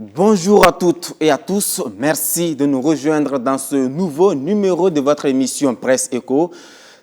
Bonjour à toutes et à tous. Merci de nous rejoindre dans ce nouveau numéro de votre émission Presse Éco.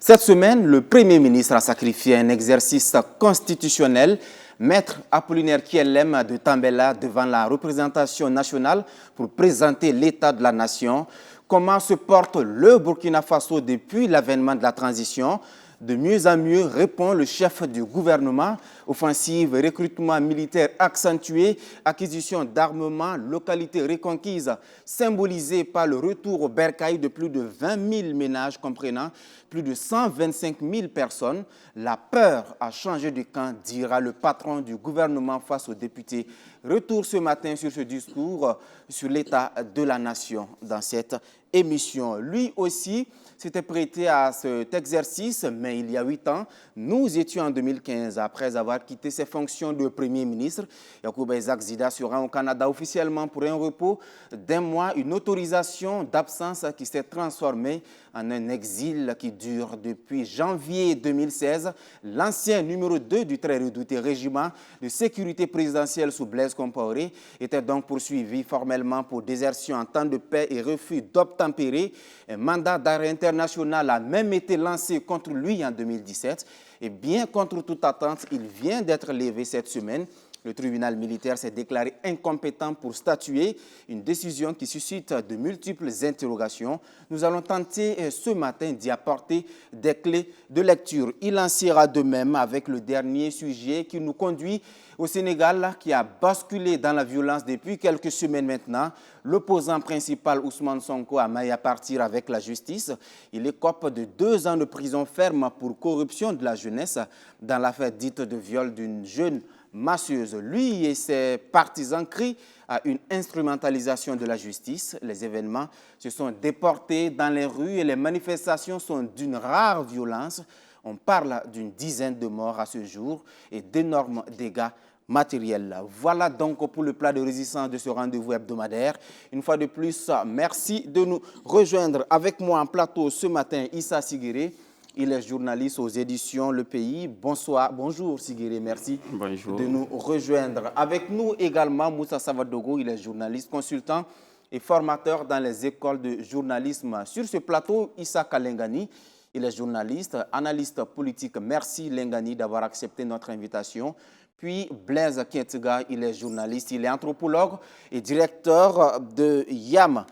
Cette semaine, le Premier ministre a sacrifié un exercice constitutionnel. Maître Apollinaire Kielem de Tambela devant la représentation nationale pour présenter l'état de la nation. Comment se porte le Burkina Faso depuis l'avènement de la transition? De mieux en mieux répond le chef du gouvernement. Offensive, recrutement militaire accentué, acquisition d'armements, localités reconquises, symbolisées par le retour au bercail de plus de 20 000 ménages comprenant plus de 125 000 personnes. La peur a changé de camp, dira le patron du gouvernement face aux députés. Retour ce matin sur ce discours sur l'état de la nation dans cette émission. Lui aussi s'était prêté à cet exercice, mais il y a 8 ans, nous étions en 2015, après avoir quitté ses fonctions de Premier ministre. Yacouba Isaac Zida se rend au Canada officiellement pour un repos d'1 mois, une autorisation d'absence qui s'est transformée en un exil qui dure depuis janvier 2016. L'ancien numéro 2 du très redouté régiment de sécurité présidentielle sous Blaise Compaoré était donc poursuivi formellement pour désertion en temps de paix et refus d'obtempérer. Un mandat d'arrêt international a même été lancé contre lui en 2017. Et bien contre toute attente, il vient d'être levé cette semaine. Le tribunal militaire s'est déclaré incompétent pour statuer, une décision qui suscite de multiples interrogations. Nous allons tenter ce matin d'y apporter des clés de lecture. Il en sera de même avec le dernier sujet qui nous conduit au Sénégal, qui a basculé dans la violence depuis quelques semaines maintenant. L'opposant principal, Ousmane Sonko, a maillé à partir avec la justice. Il écope de 2 ans de prison ferme pour corruption de la jeunesse dans l'affaire dite de viol d'une jeune masseuse. Lui et ses partisans crient à une instrumentalisation de la justice. Les événements se sont déportés dans les rues et les manifestations sont d'une rare violence. On parle d'une dizaine de morts à ce jour et d'énormes dégâts matériels. Voilà donc pour le plat de résistance de ce rendez-vous hebdomadaire. Une fois de plus, merci de nous rejoindre. Avec moi en plateau ce matin, Issa Sigiré. Il est journaliste aux éditions Le Pays. Bonjour Sigiré, merci Bonjour. de nous rejoindre. Avec nous également Moussa Savadogo, il est journaliste, consultant et formateur dans les écoles de journalisme. Sur ce plateau, Issa Kalengani, il est journaliste, analyste politique. Merci Lengani d'avoir accepté notre invitation. Puis Blaise Kientiga, il est journaliste, il est anthropologue et directeur de YAM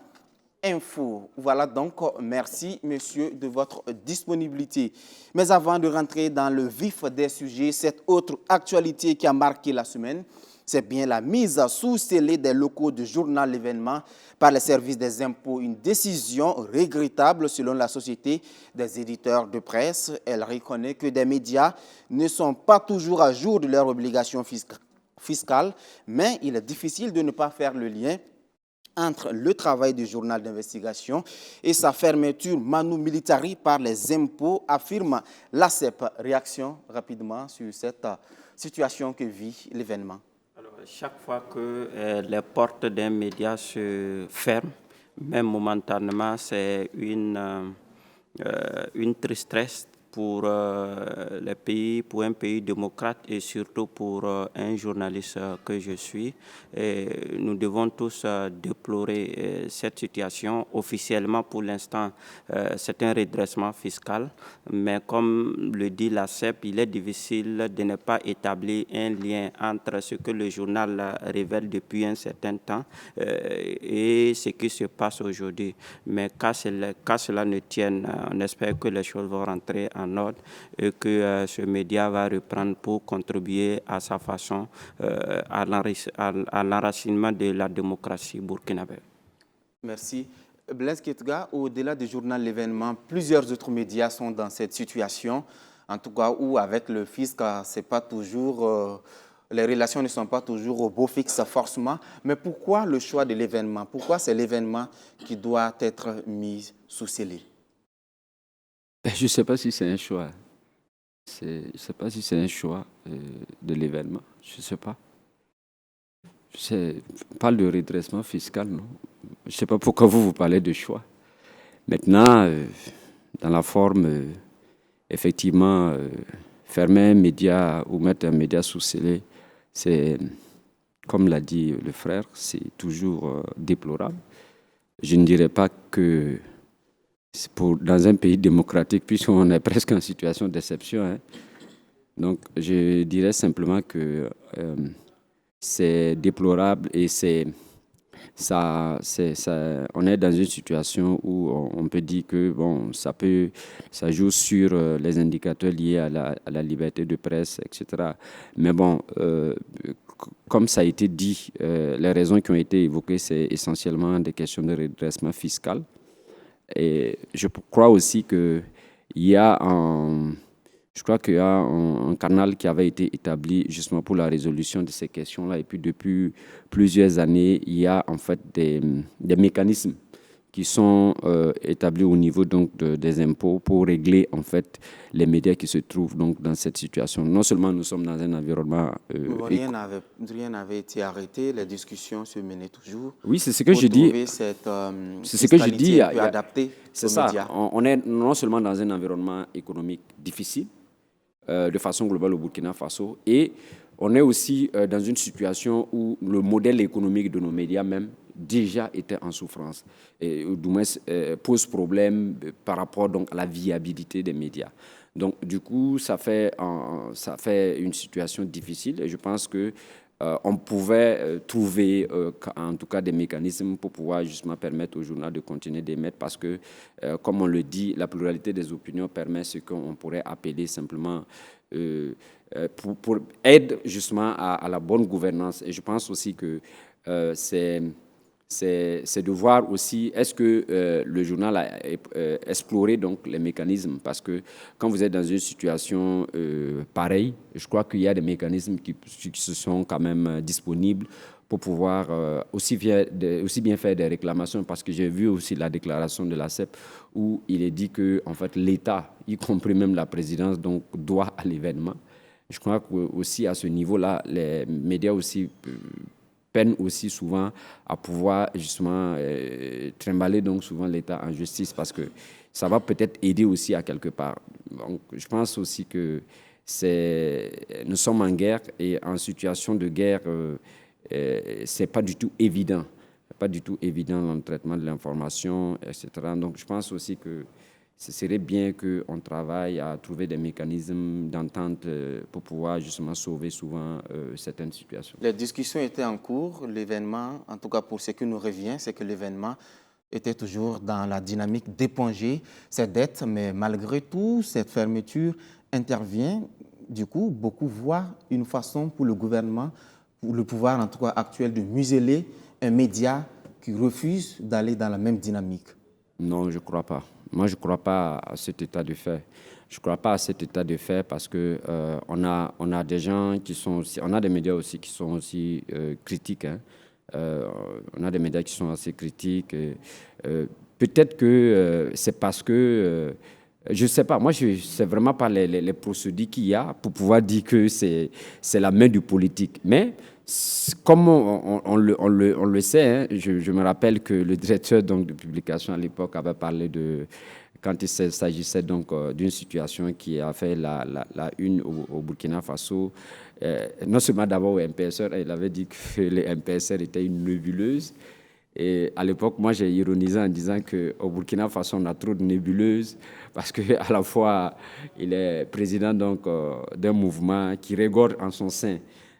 Info. Voilà donc, merci messieurs de votre disponibilité. Mais avant de rentrer dans le vif des sujets, cette autre actualité qui a marqué la semaine, c'est bien la mise sous scellé des locaux du journal L'Événement par les services des impôts. Une décision regrettable selon la Société des éditeurs de presse. Elle reconnaît que des médias ne sont pas toujours à jour de leurs obligations fiscales, mais il est difficile de ne pas faire le lien entre le travail du journal d'investigation et sa fermeture manu militari par les impôts, affirme l'ACEP. Réaction rapidement sur cette situation que vit L'Événement. Alors, chaque fois que les portes d'un média se ferment, même momentanément, c'est une tristesse pour les pays, pour un pays démocrate et surtout pour un journaliste que je suis. Et nous devons tous déplorer cette situation. Officiellement, pour l'instant, c'est un redressement fiscal, mais comme le dit l'ACEP, il est difficile de ne pas établir un lien entre ce que le journal révèle depuis un certain temps et ce qui se passe aujourd'hui. Mais qu'à cela ne tienne, on espère que les choses vont rentrer en ordre et que ce média va reprendre pour contribuer à sa façon à l'enracinement de la démocratie burkinabé. Merci. Blaise Kientiga, au-delà du journal L'Événement, plusieurs autres médias sont dans cette situation, en tout cas où avec le fisc, c'est pas toujours, les relations ne sont pas toujours au beau fixe forcément. Mais pourquoi le choix de L'Événement? Pourquoi c'est L'Événement qui doit être mis sous scellé? Je ne sais pas si c'est un choix. Je ne sais pas si c'est un choix de L'Événement. Je ne sais pas. On parle de redressement fiscal, non? Je ne sais pas pourquoi vous parlez de choix. Maintenant, dans la forme, effectivement, fermer un média ou mettre un média sous scellé, c'est comme l'a dit le frère, c'est toujours déplorable. Je ne dirais pas que c'est dans un pays démocratique, puisqu'on est presque en situation d'exception, hein. Donc, je dirais simplement que c'est déplorable et on est dans une situation où on peut dire que bon, ça joue sur les indicateurs liés à la liberté de presse, etc. Mais bon, comme ça a été dit, les raisons qui ont été évoquées, c'est essentiellement des questions de redressement fiscal. Et je crois aussi qu'il y a un canal qui avait été établi justement pour la résolution de ces questions-là. Et puis depuis plusieurs années, il y a en fait des mécanismes qui sont établis au niveau donc des impôts pour régler en fait les médias qui se trouvent donc dans cette situation. Non seulement nous sommes dans un environnement rien n'avait été arrêté, les discussions se menaient toujours. Oui, c'est ce que je dis. C'est ce que je dis. C'est ça. On est non seulement dans un environnement économique difficile, de façon globale au Burkina Faso, et on est aussi dans une situation où le modèle économique de nos médias même déjà était en souffrance et du moins pose problème par rapport donc à la viabilité des médias. Donc du coup, ça fait une situation difficile et je pense que on pouvait trouver en tout cas des mécanismes pour pouvoir justement permettre au journal de continuer d'émettre parce que, comme on le dit, la pluralité des opinions permet ce qu'on pourrait appeler simplement pour aide justement à la bonne gouvernance. Et je pense aussi que c'est de voir aussi est-ce que le journal a exploré donc les mécanismes parce que quand vous êtes dans une situation pareille, je crois qu'il y a des mécanismes qui se sont quand même disponibles pour pouvoir aussi bien faire des réclamations parce que j'ai vu aussi la déclaration de la CEP où il est dit que en fait l'État, y compris même la présidence, donc doit à l'événement. Je crois qu'aussi à ce niveau-là, les médias aussi peinent aussi souvent à pouvoir justement trimballer donc souvent l'État en justice parce que ça va peut-être aider aussi à quelque part. Donc, je pense aussi que nous sommes en guerre et en situation de guerre, c'est pas du tout évident. Pas du tout évident dans le traitement de l'information, etc. Donc, je pense aussi que ce serait bien qu'on travaille à trouver des mécanismes d'entente pour pouvoir justement sauver souvent certaines situations. Les discussions étaient en cours. L'événement, en tout cas pour ce qui nous revient, c'est que l'événement était toujours dans la dynamique d'éponger ses dettes. Mais malgré tout, cette fermeture intervient. Du coup, beaucoup voient une façon pour le gouvernement, pour le pouvoir en tout cas actuel, de museler un média qui refuse d'aller dans la même dynamique. Non, je ne crois pas. Moi, je ne crois pas à cet état de fait. Je ne crois pas à cet état de fait parce que on a des gens qui sont aussi, on a des médias aussi qui sont aussi critiques. Hein. On a des médias qui sont assez critiques. Peut-être que c'est parce que je ne sais pas. Moi, je ne sais vraiment pas les procédés qu'il y a pour pouvoir dire que c'est la main du politique. Mais comme on le sait, hein, je me rappelle que le directeur donc, de publication à l'époque avait parlé quand il s'agissait donc d'une situation qui a fait la une au Burkina Faso, non seulement d'abord au MPSR, il avait dit que les MPSR étaient une nébuleuse. Et à l'époque, moi, j'ai ironisé en disant qu'au Burkina Faso, on a trop de nébuleuses parce qu'à la fois, il est président donc, d'un mouvement qui regorge en son sein.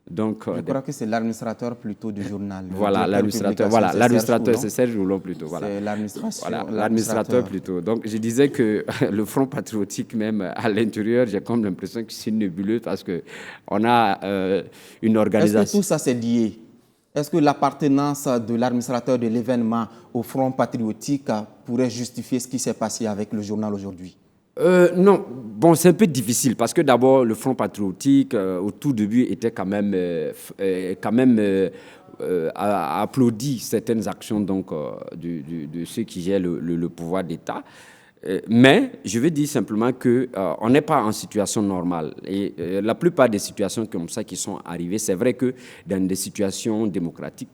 Donc, je crois que c'est l'administrateur plutôt du journal. Voilà, l'administrateur, c'est Serge Roulon plutôt. Voilà. C'est l'administration. Voilà, l'administrateur plutôt. Donc, je disais que le Front patriotique, même à l'intérieur, j'ai comme l'impression que c'est une nébuleuse parce qu'on a une organisation. Est-ce que tout ça, c'est lié? Est-ce que l'appartenance de l'administrateur de l'événement au Front patriotique pourrait justifier ce qui s'est passé avec le journal aujourd'hui? Non, bon, c'est un peu difficile parce que d'abord, le Front patriotique, au tout début, était quand même a applaudi certaines actions donc, de ceux qui gèrent le pouvoir d'État. Mais je veux dire simplement qu'on n'est pas en situation normale. Et la plupart des situations comme ça qui sont arrivées, c'est vrai que dans des situations démocratiques,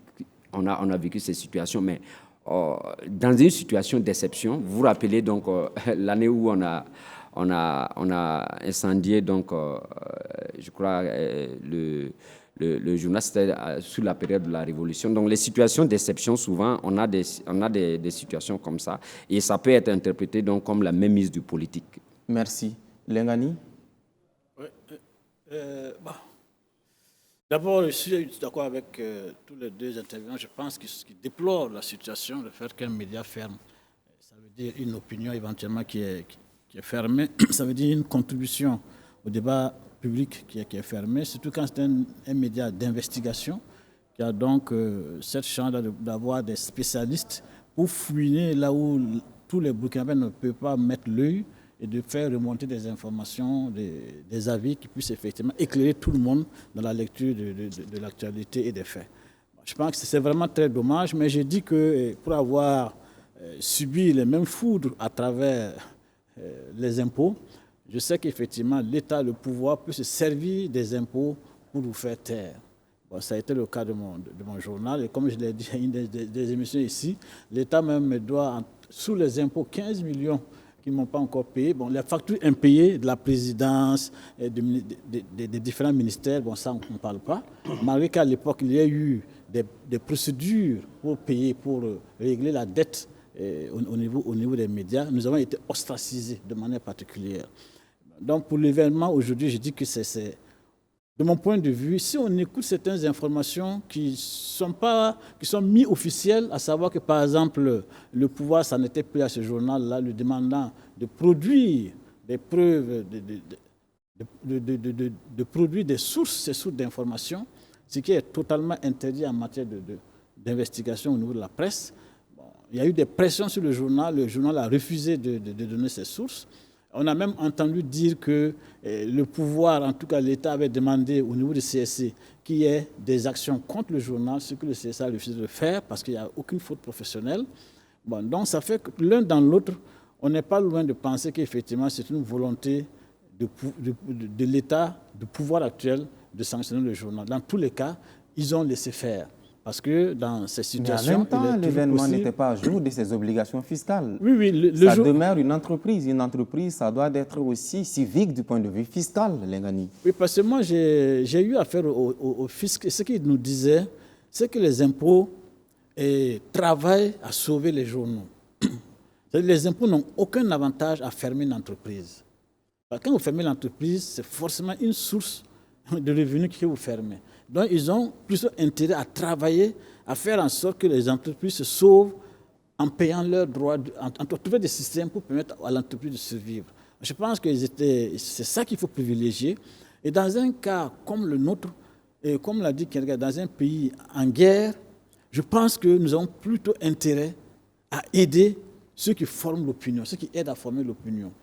on a vécu ces situations, mais dans une situation d'exception, vous vous rappelez donc l'année où on on a incendié, donc, je crois, le journal, c'était sous la période de la Révolution. Donc, les situations d'exception, souvent, on a des situations comme ça. Et ça peut être interprété donc, comme la mainmise du politique. Merci. Lengani? Oui, d'abord, je suis d'accord avec tous les deux intervenants. Je pense qu'ils déplorent la situation, le fait qu'un média ferme. Ça veut dire une opinion éventuellement qui est fermée. Ça veut dire une contribution au débat public qui est fermée, surtout quand c'est un média d'investigation qui a donc cette chance d'avoir des spécialistes pour fouiner là où tous les Burkinabés ne peuvent pas mettre l'œil et de faire remonter des informations, des avis qui puissent effectivement éclairer tout le monde dans la lecture de l'actualité et des faits. Je pense que c'est vraiment très dommage, mais j'ai dit que pour avoir subi les mêmes foudres à travers les impôts, je sais qu'effectivement l'État, le pouvoir peut se servir des impôts pour vous faire taire. Bon, ça a été le cas de mon journal, et comme je l'ai dit à une des émissions ici, l'État même me doit, sous les impôts, 15 millions qui ne m'ont pas encore payé. Bon, les factures impayées de la présidence, des différents ministères, bon, ça, on ne parle pas. Malgré qu'à l'époque, il y a eu des procédures pour payer, pour régler la dette au niveau des médias, nous avons été ostracisés de manière particulière. Donc, pour l'événement, aujourd'hui, je dis que c'est de mon point de vue, si on écoute certaines informations qui sont mi-officielles, à savoir que, par exemple, le pouvoir s'en était pris à ce journal-là, lui demandant de produire des preuves, de produire ces sources d'informations, ce qui est totalement interdit en matière d'investigation au niveau de la presse. Bon, il y a eu des pressions sur le journal a refusé de donner ces sources. On a même entendu dire que le pouvoir, en tout cas l'État, avait demandé au niveau du CSC qu'il y ait des actions contre le journal, ce que le CSA a refusé de faire parce qu'il n'y a aucune faute professionnelle. Bon, donc ça fait que l'un dans l'autre, on n'est pas loin de penser qu'effectivement c'est une volonté de l'État, du pouvoir actuel, de sanctionner le journal. Dans tous les cas, ils ont laissé faire. Parce que dans ces situations... Mais en même temps, l'événement n'était pas à jour de ses obligations fiscales. Oui, ça demeure une entreprise. Une entreprise, ça doit être aussi civique du point de vue fiscal, Lengani. Oui, parce que moi, j'ai eu affaire au fisc. Et ce qu'il nous disait, c'est que les impôts travaillent à sauver les journaux. Les impôts n'ont aucun avantage à fermer une entreprise. Quand vous fermez l'entreprise, c'est forcément une source de revenus que vous fermez. Donc, ils ont plutôt intérêt à travailler, à faire en sorte que les entreprises se sauvent en payant leurs droits, en trouvant des systèmes pour permettre à l'entreprise de survivre. Je pense que c'est ça qu'il faut privilégier. Et dans un cas comme le nôtre, et comme l'a dit quelqu'un, dans un pays en guerre, je pense que nous avons plutôt intérêt à aider ceux qui forment l'opinion, ceux qui aident à former l'opinion.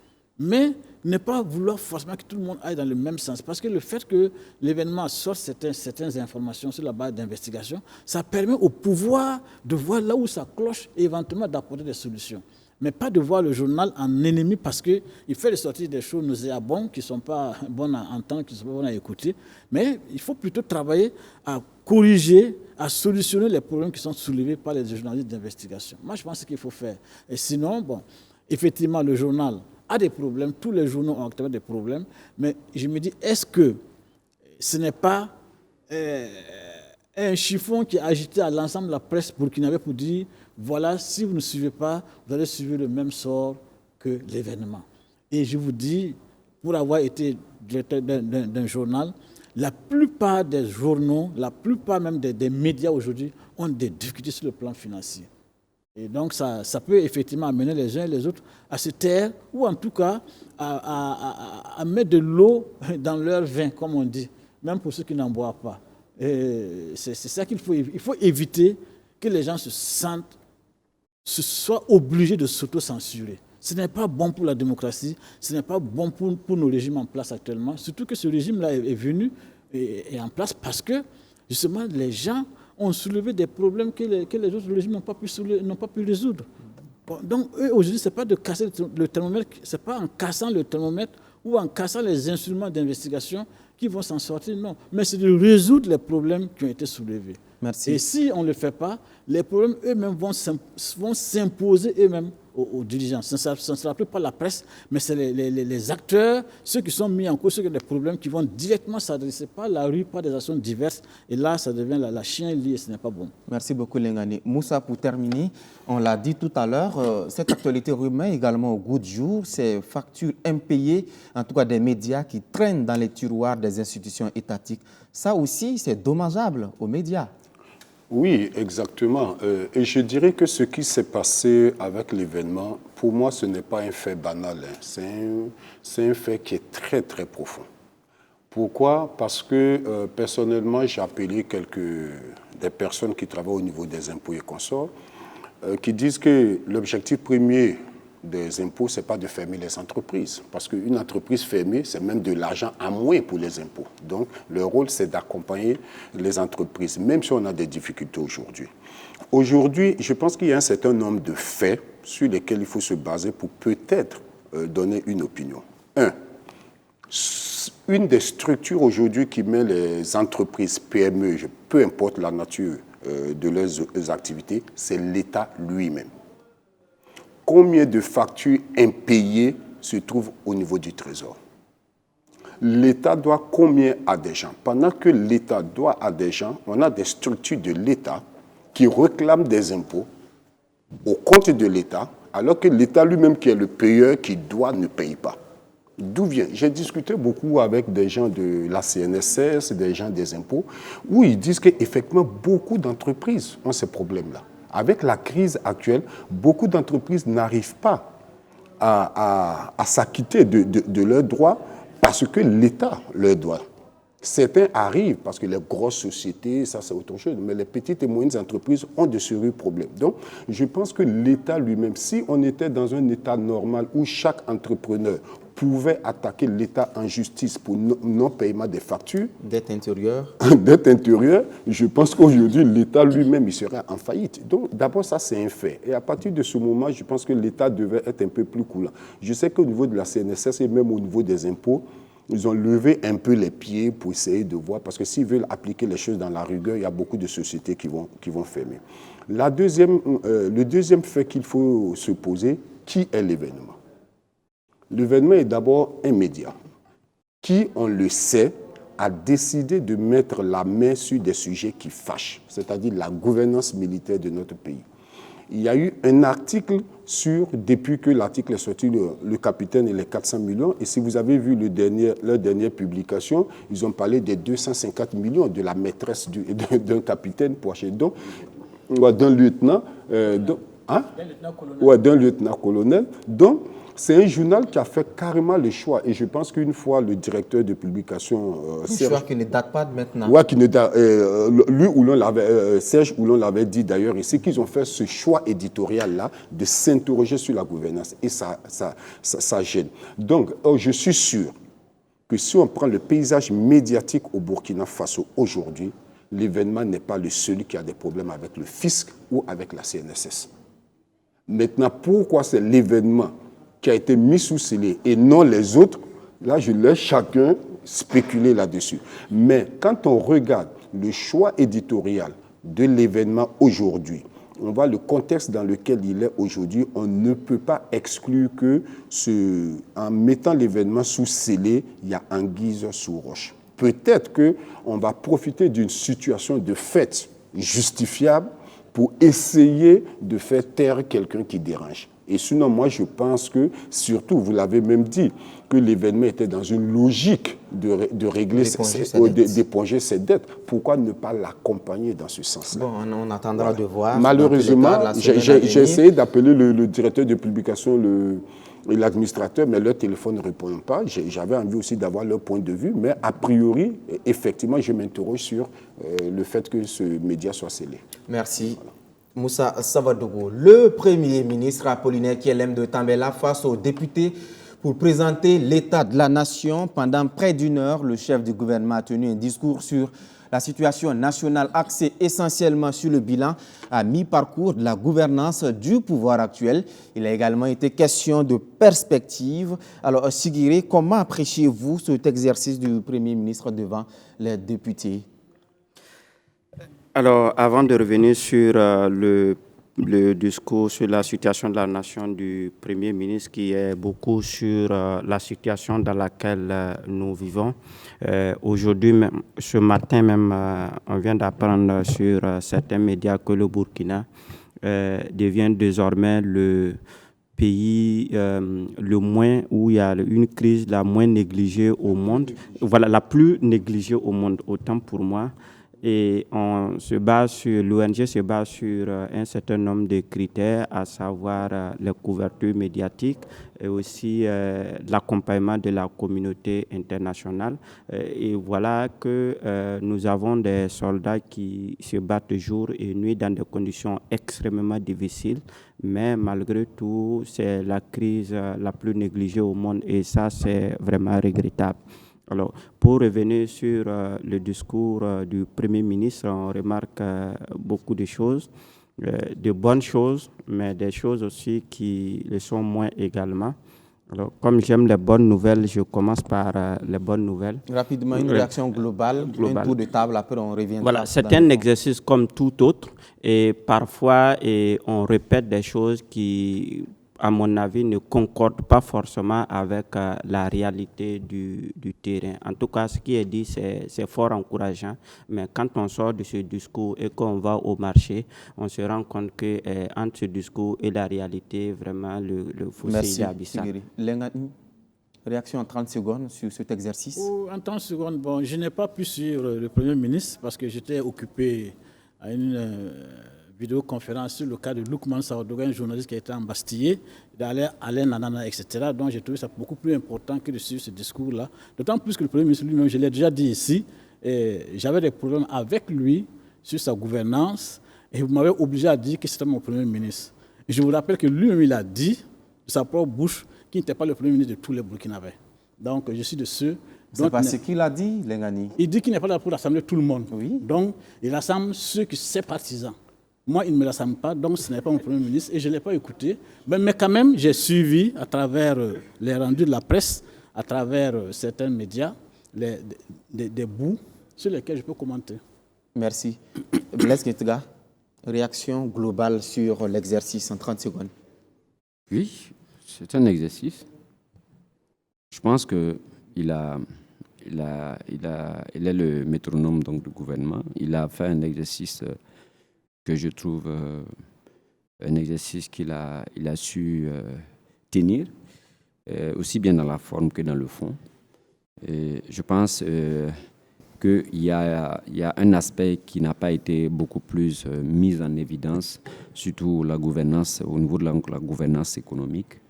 Mais ne pas vouloir forcément que tout le monde aille dans le même sens. Parce que le fait que l'événement sorte certaines informations sur la base d'investigation, ça permet au pouvoir de voir là où ça cloche et éventuellement d'apporter des solutions. Mais pas de voir le journal en ennemi parce qu'il fait sortir des choses nauséabondes qui ne sont pas bonnes à entendre, qui ne sont pas bonnes à écouter. Mais il faut plutôt travailler à corriger, à solutionner les problèmes qui sont soulevés par les journalistes d'investigation. Moi, je pense qu'il faut faire. Et sinon, bon, effectivement, le journal a des problèmes, tous les journaux ont actuellement des problèmes, mais je me dis, est-ce que ce n'est pas un chiffon qui est agité à l'ensemble de la presse burkinabé pour dire, voilà, si vous ne suivez pas, vous allez suivre le même sort que l'événement. Et je vous dis, pour avoir été directeur d'un journal, la plupart des journaux, la plupart même des médias aujourd'hui ont des difficultés sur le plan financier. Et donc, ça peut effectivement amener les uns et les autres à se taire ou en tout cas à mettre de l'eau dans leur vin, comme on dit, même pour ceux qui n'en boivent pas. C'est ça qu'il faut éviter. Il faut éviter que les gens soient obligés de s'auto-censurer. Ce n'est pas bon pour la démocratie, ce n'est pas bon pour nos régimes en place actuellement, surtout que ce régime-là est venu et est en place parce que, justement, les gens ont soulevé des problèmes que les autres régimes n'ont pas pu résoudre. Bon, donc, eux, aujourd'hui, ce n'est pas de casser le thermomètre, ce n'est pas en cassant le thermomètre ou en cassant les instruments d'investigation qui vont s'en sortir, non. Mais c'est de résoudre les problèmes qui ont été soulevés. Merci. Et si on ne le fait pas, les problèmes eux-mêmes vont s'imposer eux-mêmes aux dirigeants. Ce ne sera plus pas la presse, mais c'est les acteurs, ceux qui sont mis en cause, ceux qui ont des problèmes, qui vont directement s'adresser, pas la rue, pas des actions diverses. Et là, ça devient la chien lit et ce n'est pas bon. Merci beaucoup, Lengani. Moussa, pour terminer, on l'a dit tout à l'heure, cette actualité remet également au goût du jour ces factures impayées, en tout cas des médias qui traînent dans les tiroirs des institutions étatiques. Ça aussi, c'est dommageable aux médias. Oui, exactement. Et je dirais que ce qui s'est passé avec l'événement, pour moi, ce n'est pas un fait banal. C'est un fait qui est très, très profond. Pourquoi? Parce que, personnellement, j'ai appelé des personnes qui travaillent au niveau des impôts et consorts, qui disent que l'objectif premier des impôts, ce n'est pas de fermer les entreprises. Parce qu'une entreprise fermée, c'est même de l'argent à moins pour les impôts. Donc, le rôle, c'est d'accompagner les entreprises, même si on a des difficultés aujourd'hui. Aujourd'hui, je pense qu'il y a un certain nombre de faits sur lesquels il faut se baser pour peut-être donner une opinion. Une des structures aujourd'hui qui met les entreprises PME, peu importe la nature de leurs activités, c'est l'État lui-même. Combien de factures impayées se trouvent au niveau du Trésor? L'État doit combien à des gens? Pendant que l'État doit à des gens, on a des structures de l'État qui réclament des impôts au compte de l'État, alors que l'État lui-même, qui est le payeur, qui doit, ne paye pas. D'où vient? J'ai discuté beaucoup avec des gens de la CNSS, des gens des impôts, où ils disent qu'effectivement, beaucoup d'entreprises ont ces problèmes-là. Avec la crise actuelle, beaucoup d'entreprises n'arrivent pas à s'acquitter de leurs droits parce que l'État leur doit. Certains arrivent parce que les grosses sociétés, ça c'est autre chose, mais les petites et moyennes entreprises ont de sérieux problèmes. Donc, je pense que l'État lui-même, si on était dans un État normal où chaque entrepreneur pouvait attaquer l'État en justice pour non-paiement des factures, Dette intérieure. dette intérieure, je pense qu'aujourd'hui, l'État lui-même, il serait en faillite. Donc, d'abord, ça, c'est un fait. Et à partir de ce moment, je pense que l'État devait être un peu plus coulant. Je sais qu'au niveau de la CNSS et même au niveau des impôts, ils ont levé un peu les pieds pour essayer de voir, parce que s'ils veulent appliquer les choses dans la rigueur, il y a beaucoup de sociétés qui vont fermer. Le deuxième fait qu'il faut se poser, qui est l'événement? L'événement est d'abord un média qui, on le sait, a décidé de mettre la main sur des sujets qui fâchent, c'est-à-dire la gouvernance militaire de notre pays. Il y a eu un article depuis que l'article est sorti, le capitaine et les 400 millions, et si vous avez vu leur dernière publication, ils ont parlé des 250 millions de la maîtresse d'un capitaine pour acheter, donc, d'un lieutenant, d'un lieutenant-colonel. Donc, c'est un journal qui a fait carrément le choix. Et je pense qu'une fois le directeur de publication... choix qui ne date pas de maintenant. Ouais, Serge Oulon l'avait dit d'ailleurs ici, qu'ils ont fait ce choix éditorial-là de s'interroger sur la gouvernance. Et ça gêne. Donc, je suis sûr que si on prend le paysage médiatique au Burkina Faso aujourd'hui, l'événement n'est pas le seul qui a des problèmes avec le fisc ou avec la CNSS. Maintenant, pourquoi c'est l'événement qui a été mis sous scellé et non les autres, là je laisse chacun spéculer là-dessus. Mais quand on regarde le choix éditorial de l'événement aujourd'hui, on voit le contexte dans lequel il est aujourd'hui, on ne peut pas exclure que en mettant l'événement sous scellé, il y a anguille sous roche. Peut-être qu'on va profiter d'une situation de fait justifiable pour essayer de faire taire quelqu'un qui dérange. Et sinon, moi, je pense que, surtout, vous l'avez même dit, que l'événement était dans une logique de régler, d'éponger ses dettes. Pourquoi ne pas l'accompagner dans ce sens-là? Bon, on attendra de voir. Malheureusement, j'ai essayé d'appeler le directeur de publication et l'administrateur, mais leur téléphone ne répond pas. J'avais envie aussi d'avoir leur point de vue, mais a priori, effectivement, je m'interroge sur le fait que ce média soit scellé. Merci. Voilà. Moussa Savadougou, le Premier ministre Apollinaire Kyelem de Tambela face aux députés pour présenter l'état de la nation. Pendant près d'une heure, le chef du gouvernement a tenu un discours sur la situation nationale axée essentiellement sur le bilan à mi-parcours de la gouvernance du pouvoir actuel. Il a également été question de perspective. Alors, Sigiri, comment appréciez-vous cet exercice du Premier ministre devant les députés? Alors, avant de revenir sur le le discours sur la situation de la nation du Premier ministre qui est beaucoup sur la situation dans laquelle nous vivons. Aujourd'hui, ce matin même, on vient d'apprendre sur certains médias que le Burkina devient désormais le pays le moins, où il y a une crise la moins négligée au monde, voilà, la plus négligée au monde, autant pour moi. Et l'ONG se base sur un certain nombre de critères, à savoir les couvertures médiatiques et aussi l'accompagnement de la communauté internationale. Et voilà que nous avons des soldats qui se battent jour et nuit dans des conditions extrêmement difficiles, mais malgré tout, c'est la crise la plus négligée au monde et ça, c'est vraiment regrettable. Alors, pour revenir sur le discours du Premier ministre, on remarque beaucoup de choses, de bonnes choses, mais des choses aussi qui le sont moins également. Alors, comme j'aime les bonnes nouvelles, je commence par les bonnes nouvelles. Rapidement, une réaction globale, un tour de table, après on reviendra. Voilà, c'est un exercice comme tout autre, et parfois on répète des choses qui, à mon avis, ne concorde pas forcément avec la réalité du terrain. En tout cas, ce qui est dit, c'est fort encourageant, mais quand on sort de ce discours et qu'on va au marché, on se rend compte qu'entre ce discours et la réalité, vraiment, le fossé est abyssal. Merci, Lengani, réaction en 30 secondes sur cet exercice. En 30 secondes, bon, je n'ai pas pu suivre le Premier ministre parce que j'étais occupé à une vidéoconférence sur le cas de Lukman Saodoga, un journaliste qui a été embastillé, d'Alain Nanana, etc. Donc j'ai trouvé ça beaucoup plus important que de suivre ce discours-là. D'autant plus que le Premier ministre lui-même, je l'ai déjà dit ici, j'avais des problèmes avec lui sur sa gouvernance et vous m'avez obligé à dire que c'était mon Premier ministre. Et je vous rappelle que lui-même, il a dit de sa propre bouche qu'il n'était pas le Premier ministre de tous les Burkinabés. Donc je suis de ceux... C'est pas ce qu'il a dit, Lengani. Il dit qu'il n'est pas là pour rassembler tout le monde. Oui. Donc il rassemble ceux qui sont ses partisans. Moi, il ne me rassemble pas, donc ce n'est pas mon Premier ministre et je ne l'ai pas écouté. Mais quand même, j'ai suivi à travers les rendus de la presse, à travers certains médias, des bouts sur lesquels je peux commenter. Merci. Blaise Ketga, réaction globale sur l'exercice en 30 secondes. Oui, c'est un exercice. Je pense qu'il est le métronome donc, du gouvernement. Il a fait un exercice que je trouve un exercice qu'il a su tenir, aussi bien dans la forme que dans le fond. Et je pense qu'il y a un aspect qui n'a pas été beaucoup plus mis en évidence, surtout la gouvernance, au niveau de la gouvernance économique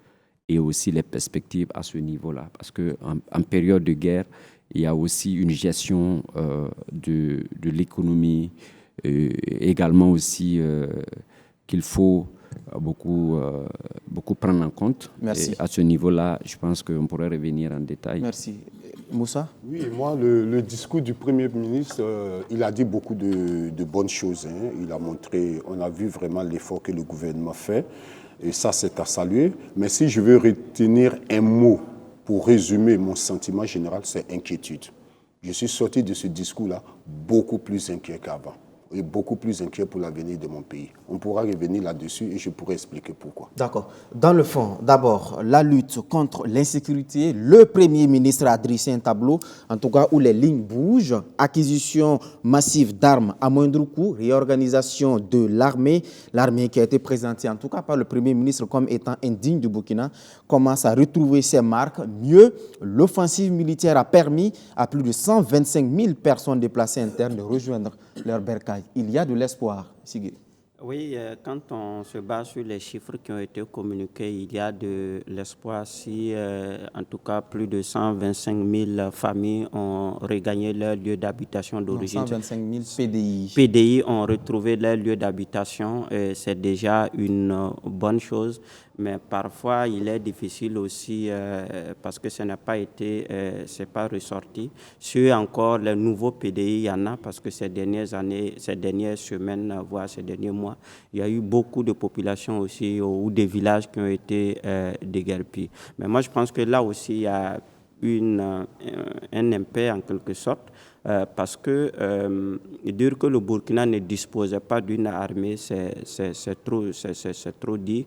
et aussi les perspectives à ce niveau-là. Parce qu'en période de guerre, il y a aussi une gestion de l'économie, également aussi qu'il faut beaucoup prendre en compte. Merci. Et à ce niveau-là, je pense qu'on pourrait revenir en détail. Merci. Moussa? Oui, moi, le discours du Premier ministre, il a dit beaucoup de bonnes choses. Il a montré, on a vu vraiment l'effort que le gouvernement fait. Et ça, c'est à saluer. Mais si je veux retenir un mot pour résumer mon sentiment général, c'est inquiétude. Je suis sorti de ce discours-là beaucoup plus inquiet qu'avant. Et beaucoup plus inquiet pour l'avenir de mon pays. On pourra revenir là-dessus et je pourrai expliquer pourquoi. D'accord. Dans le fond, d'abord, la lutte contre l'insécurité, le Premier ministre a dressé un tableau, en tout cas où les lignes bougent, acquisition massive d'armes à moindre coût, réorganisation de l'armée qui a été présentée en tout cas par le Premier ministre comme étant indigne du Burkina, commence à retrouver ses marques. Mieux, l'offensive militaire a permis à plus de 125 000 personnes déplacées internes de rejoindre leur bercail. Il y a de l'espoir. Sigé. Oui, quand on se base sur les chiffres qui ont été communiqués, il y a de l'espoir si, en tout cas, plus de 125 000 familles ont regagné leur lieu d'habitation d'origine. 125 000 PDI. PDI ont retrouvé leur lieu d'habitation. C'est déjà une bonne chose. Mais parfois, il est difficile aussi parce que ça n'a pas été, c'est pas ressorti. Sur encore les nouveaux PDI, il y en a parce que ces dernières années, ces dernières semaines, voire ces derniers mois, il y a eu beaucoup de populations aussi ou des villages qui ont été déguerpis. Mais moi, je pense que là aussi, il y a un impair en quelque sorte, parce que dire que le Burkina ne disposait pas d'une armée, c'est trop dit,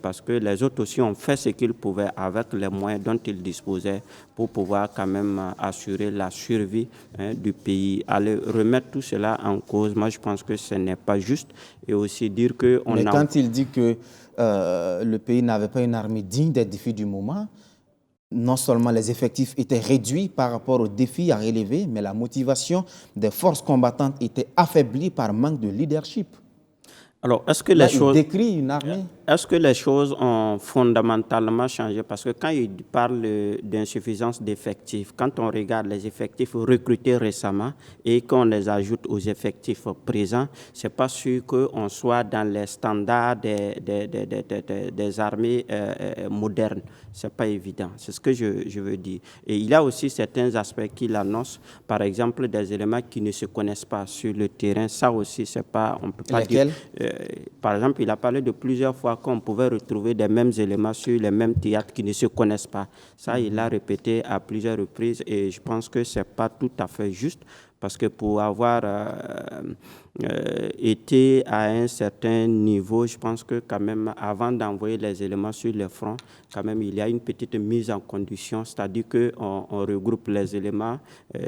parce que les autres aussi ont fait ce qu'ils pouvaient avec les moyens dont ils disposaient pour pouvoir quand même assurer la survie du pays. Aller remettre tout cela en cause, moi je pense que ce n'est pas juste, et aussi dire que... Mais quand il dit que le pays n'avait pas une armée digne des défis du moment, non seulement les effectifs étaient réduits par rapport aux défis à relever, mais la motivation des forces combattantes était affaiblie par manque de leadership. Alors, est-ce que il décrit une armée. Est-ce que les choses ont fondamentalement changé? Parce que quand il parle d'insuffisance d'effectifs, quand on regarde les effectifs recrutés récemment et qu'on les ajoute aux effectifs présents, c'est pas sûr qu'on soit dans les standards des armées modernes. C'est pas évident. C'est ce que je veux dire. Et il y a aussi certains aspects qu'il annonce, par exemple des éléments qui ne se connaissent pas sur le terrain. Ça aussi, c'est pas, on peut pas Lesquels? dire. Par exemple, il a parlé de plusieurs fois qu'on pouvait retrouver des mêmes éléments sur les mêmes théâtres qui ne se connaissent pas. Ça, il l'a répété à plusieurs reprises et je pense que ce n'est pas tout à fait juste parce que pour avoir été à un certain niveau, je pense que quand même, avant d'envoyer les éléments sur le front, quand même, il y a une petite mise en condition, c'est-à-dire qu'on regroupe les éléments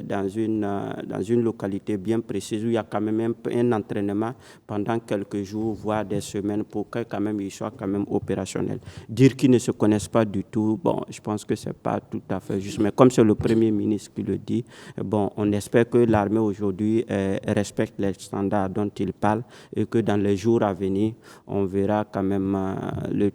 dans une localité bien précise où il y a quand même un entraînement pendant quelques jours, voire des semaines, pour que quand même ils soient quand même opérationnels. Dire qu'ils ne se connaissent pas du tout, bon, je pense que c'est pas tout à fait juste. Mais comme c'est le Premier ministre qui le dit, bon, on espère que l'armée aujourd'hui respecte les standards dont il parle et que dans les jours à venir, on verra quand même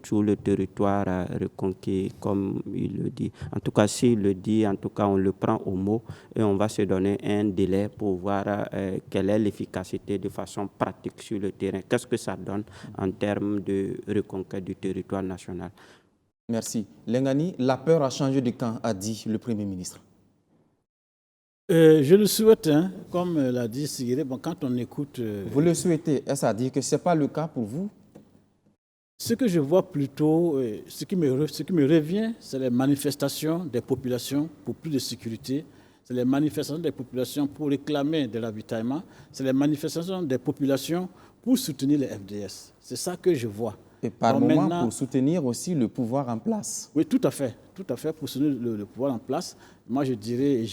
tout le territoire reconquis comme il le dit. En tout cas, s'il le dit, en tout cas, on le prend au mot et on va se donner un délai pour voir quelle est l'efficacité de façon pratique sur le terrain. Qu'est-ce que ça donne en termes de reconquête du territoire national? Merci. Lengani, la peur a changé de camp, a dit le Premier ministre. Je le souhaite, hein, comme l'a dit Sigire, bon, quand on écoute... Vous le souhaitez, est-ce à dire que ce n'est pas le cas pour vous? Ce que je vois plutôt, ce qui me revient, c'est les manifestations des populations pour plus de sécurité, c'est les manifestations des populations pour réclamer de l'avitaillement, c'est les manifestations des populations pour soutenir les FDS. C'est ça que je vois. Et par moment, pour soutenir aussi le pouvoir en place. Oui, tout à fait, pour soutenir le pouvoir en place. Moi, je dirais,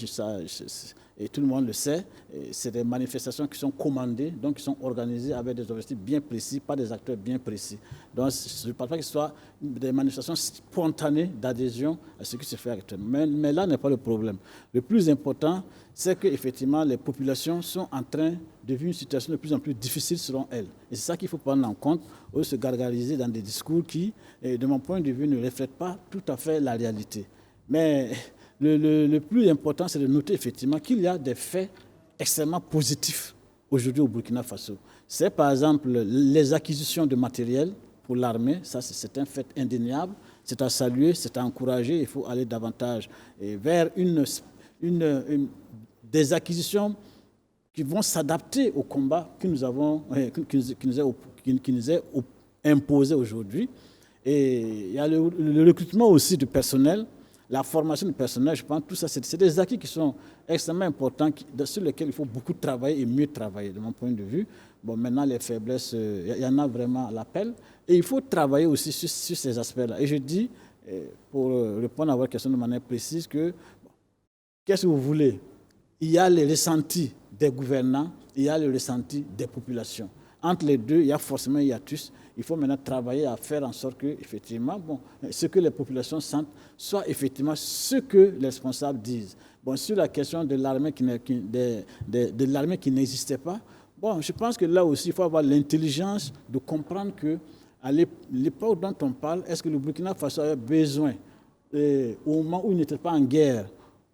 et tout le monde le sait, c'est des manifestations qui sont commandées, donc qui sont organisées avec des objectifs bien précis, par des acteurs bien précis. Donc, je ne parle pas que ce soit des manifestations spontanées d'adhésion à ce qui se fait actuellement. Mais là n'est pas le problème. Le plus important, c'est qu'effectivement, les populations sont en train de vivre une situation de plus en plus difficile selon elles. Et c'est ça qu'il faut prendre en compte, au lieu de se gargariser dans des discours qui, de mon point de vue, ne reflètent pas tout à fait la réalité. Mais le plus important, c'est de noter effectivement qu'il y a des faits extrêmement positifs aujourd'hui au Burkina Faso. C'est par exemple les acquisitions de matériel pour l'armée, ça c'est un fait indéniable, c'est à saluer, c'est à encourager, il faut aller davantage vers des acquisitions qui vont s'adapter au combat qui nous est imposé aujourd'hui. Et il y a le recrutement aussi du personnel, la formation du personnel, je pense, tout ça, c'est des acquis qui sont extrêmement importants, sur lesquels il faut beaucoup travailler et mieux travailler, de mon point de vue. Bon, maintenant, les faiblesses, il y en a vraiment à l'appel. Et il faut travailler aussi sur ces aspects-là. Et je dis, pour répondre à votre question de manière précise, que qu'est-ce que vous voulez? Il y a les ressentis des gouvernants, il y a les ressentis des populations. Entre les deux, il y a forcément un hiatus. Il faut maintenant travailler à faire en sorte que, effectivement, bon, ce que les populations sentent soit effectivement ce que les responsables disent. Bon, sur la question de l'armée de l'armée qui n'existait pas, bon, je pense que là aussi, il faut avoir l'intelligence de comprendre que à l'époque dont on parle, est-ce que le Burkina Faso avait besoin, au moment où il n'était pas en guerre,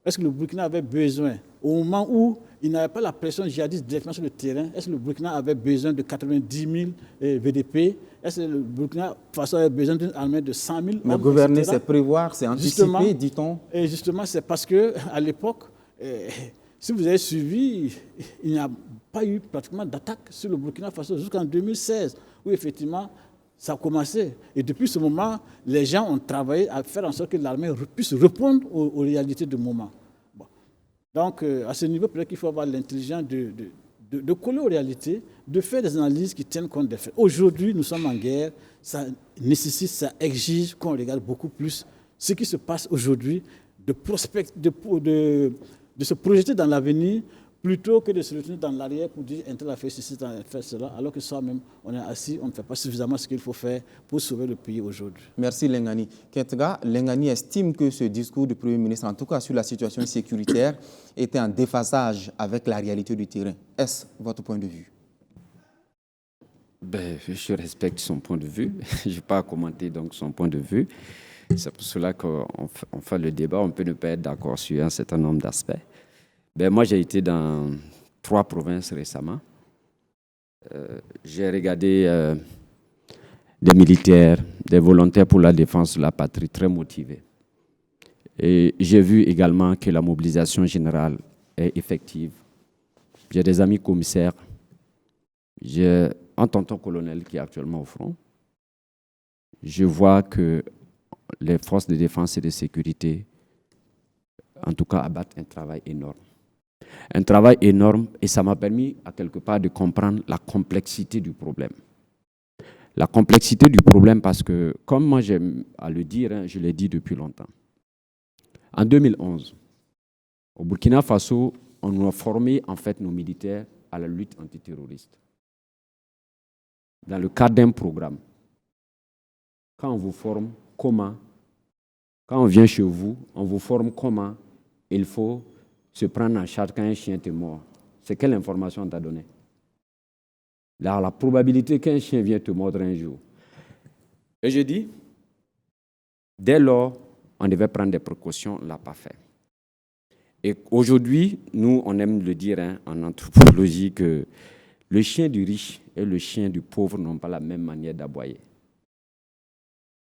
est-ce que le Burkina avait besoin, au moment où il n'avait pas la pression djihadiste directement sur le terrain, est-ce que le Burkina avait besoin de 90 000 VDP? Est-ce que le Burkina Faso avait besoin d'une armée de 100 000 hommes? Mais gouverner, c'est prévoir, c'est anticiper, dit-on. Et justement, c'est parce qu'à l'époque, si vous avez suivi, il n'y a pas eu pratiquement d'attaque sur le Burkina Faso jusqu'en 2016, où effectivement, Ça a commencé. Et depuis ce moment, les gens ont travaillé à faire en sorte que l'armée puisse répondre aux réalités du moment. Bon. Donc, à ce niveau, peut-être qu'il faut avoir l'intelligence de coller aux réalités, de faire des analyses qui tiennent compte des faits. Aujourd'hui, nous sommes en guerre. Ça nécessite, ça exige qu'on regarde beaucoup plus ce qui se passe aujourd'hui, de se projeter dans l'avenir, plutôt que de se retenir dans l'arrière pour dire un tel a fait ceci, un tel a fait cela, alors que soi-même, on est assis, on ne fait pas suffisamment ce qu'il faut faire pour sauver le pays aujourd'hui. Merci Lengani. Keïta, Lengani estime que ce discours du Premier ministre, en tout cas sur la situation sécuritaire, était en déphasage avec la réalité du terrain. Est-ce votre point de vue? Je respecte son point de vue. Je n'ai pas à commenter donc son point de vue. C'est pour cela qu'on fait le débat. On peut ne pas être d'accord sur un certain nombre d'aspects. Moi, j'ai été dans 3 provinces récemment. J'ai regardé des militaires, des volontaires pour la défense de la patrie très motivés. Et j'ai vu également que la mobilisation générale est effective. J'ai des amis commissaires. J'ai un tonton colonel qui est actuellement au front. Je vois que les forces de défense et de sécurité, en tout cas, abattent un travail énorme. Un travail énorme, et ça m'a permis, à quelque part, de comprendre la complexité du problème. La complexité du problème parce que, comme moi j'aime à le dire, je l'ai dit depuis longtemps. En 2011, au Burkina Faso, on a formé en fait nos militaires à la lutte antiterroriste. Dans le cadre d'un programme. Quand on vous forme, comment? Quand on vient chez vous, on vous forme comment il faut se prendre en charge quand un chien est mort. C'est quelle information on t'a donnée? La probabilité qu'un chien vienne te mordre un jour. Et je dis, dès lors, on devait prendre des précautions, on ne l'a pas fait. Et aujourd'hui, nous, on aime le dire en anthropologie que le chien du riche et le chien du pauvre n'ont pas la même manière d'aboyer.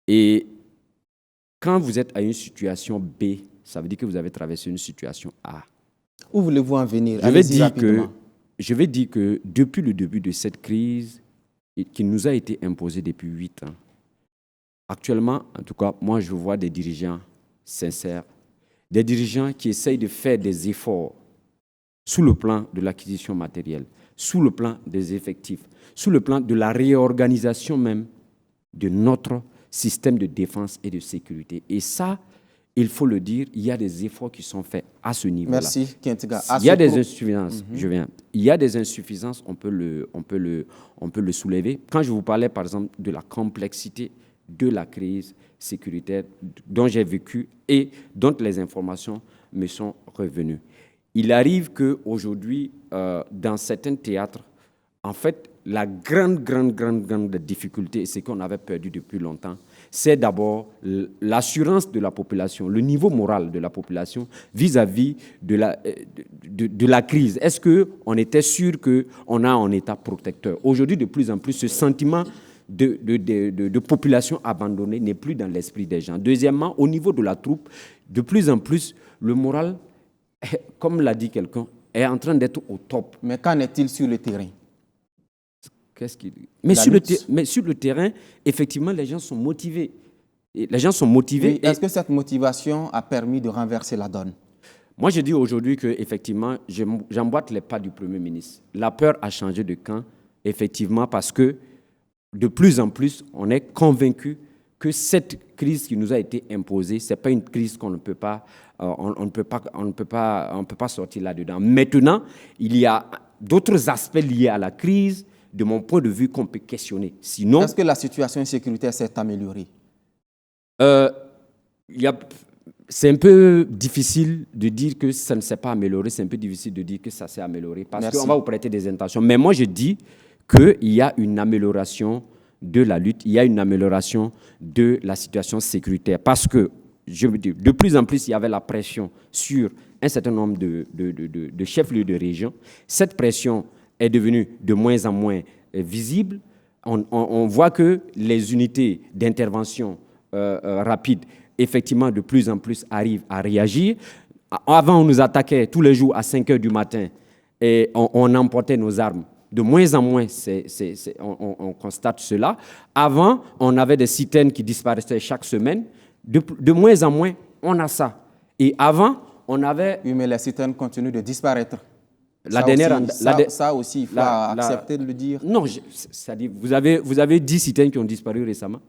Et quand vous êtes à une situation B, ça veut dire que vous avez traversé une situation A. Où voulez-vous en venir? Je vais dire que depuis le début de cette crise qui nous a été imposée depuis 8 ans, actuellement, en tout cas, moi je vois des dirigeants sincères, des dirigeants qui essayent de faire des efforts sous le plan de l'acquisition matérielle, sous le plan des effectifs, sous le plan de la réorganisation même de notre système de défense et de sécurité. Et ça, il faut le dire, il y a des efforts qui sont faits à ce niveau-là. Merci, Keïta. Il y a des insuffisances, Il y a des insuffisances, on peut le soulever. Quand je vous parlais, par exemple, de la complexité de la crise sécuritaire dont j'ai vécu et dont les informations me sont revenues. Il arrive qu'aujourd'hui, dans certains théâtres, en fait, la grande difficulté, et ce qu'on avait perdu depuis longtemps, c'est d'abord l'assurance de la population, le niveau moral de la population vis-à-vis de la crise. Est-ce qu'on était sûr qu'on a un État protecteur? Aujourd'hui, de plus en plus, ce sentiment de population abandonnée n'est plus dans l'esprit des gens. Deuxièmement, au niveau de la troupe, de plus en plus, le moral, comme l'a dit quelqu'un, est en train d'être au top. Mais qu'en est-il sur le terrain? Mais sur le terrain, effectivement, les gens sont motivés. Les gens sont motivés. Oui, est-ce que cette motivation a permis de renverser la donne? Moi, je dis aujourd'hui qu'effectivement, j'emboîte les pas du Premier ministre. La peur a changé de camp, effectivement, parce que de plus en plus, on est convaincu que cette crise qui nous a été imposée, ce n'est pas une crise qu'on ne peut pas, on ne peut pas sortir là-dedans. Maintenant, il y a d'autres aspects liés à la crise, de mon point de vue, qu'on peut questionner. Sinon, est-ce que la situation sécuritaire s'est améliorée? C'est un peu difficile de dire que ça ne s'est pas amélioré, c'est un peu difficile de dire que ça s'est amélioré, parce qu'on va vous prêter des intentions. Mais moi, je dis qu'il y a une amélioration de la lutte, il y a une amélioration de la situation sécuritaire, parce que, je veux dire, de plus en plus, il y avait la pression sur un certain nombre de chefs-lieux de région. Cette pression est devenue de moins en moins visible. On voit que les unités d'intervention rapide, effectivement, de plus en plus arrivent à réagir. Avant, on nous attaquait tous les jours à 5 heures du matin et on emportait nos armes De moins en moins, on constate cela. Avant, on avait des citernes qui disparaissaient chaque semaine. De moins en moins, on a ça. Et avant, on avait... Oui, mais les citernes continuent de disparaître. Ça aussi, il faut accepter de le dire. Non, c'est-à-dire, vous avez 10 citernes qui ont disparu récemment.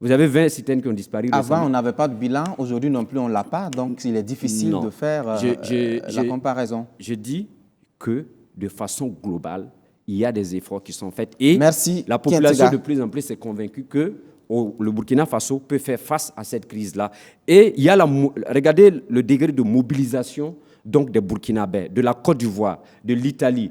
Vous avez 20 citernes qui ont disparu récemment. Avant, on n'avait pas de bilan. Aujourd'hui non plus, on ne l'a pas. Donc, il est difficile de faire la comparaison. Je dis que, de façon globale, il y a des efforts qui sont faits. Et la population, de plus en plus, s'est convaincue que le Burkina Faso peut faire face à cette crise-là. Et il y a regardez le degré de mobilisation donc des Burkinabés, de la Côte d'Ivoire, de l'Italie.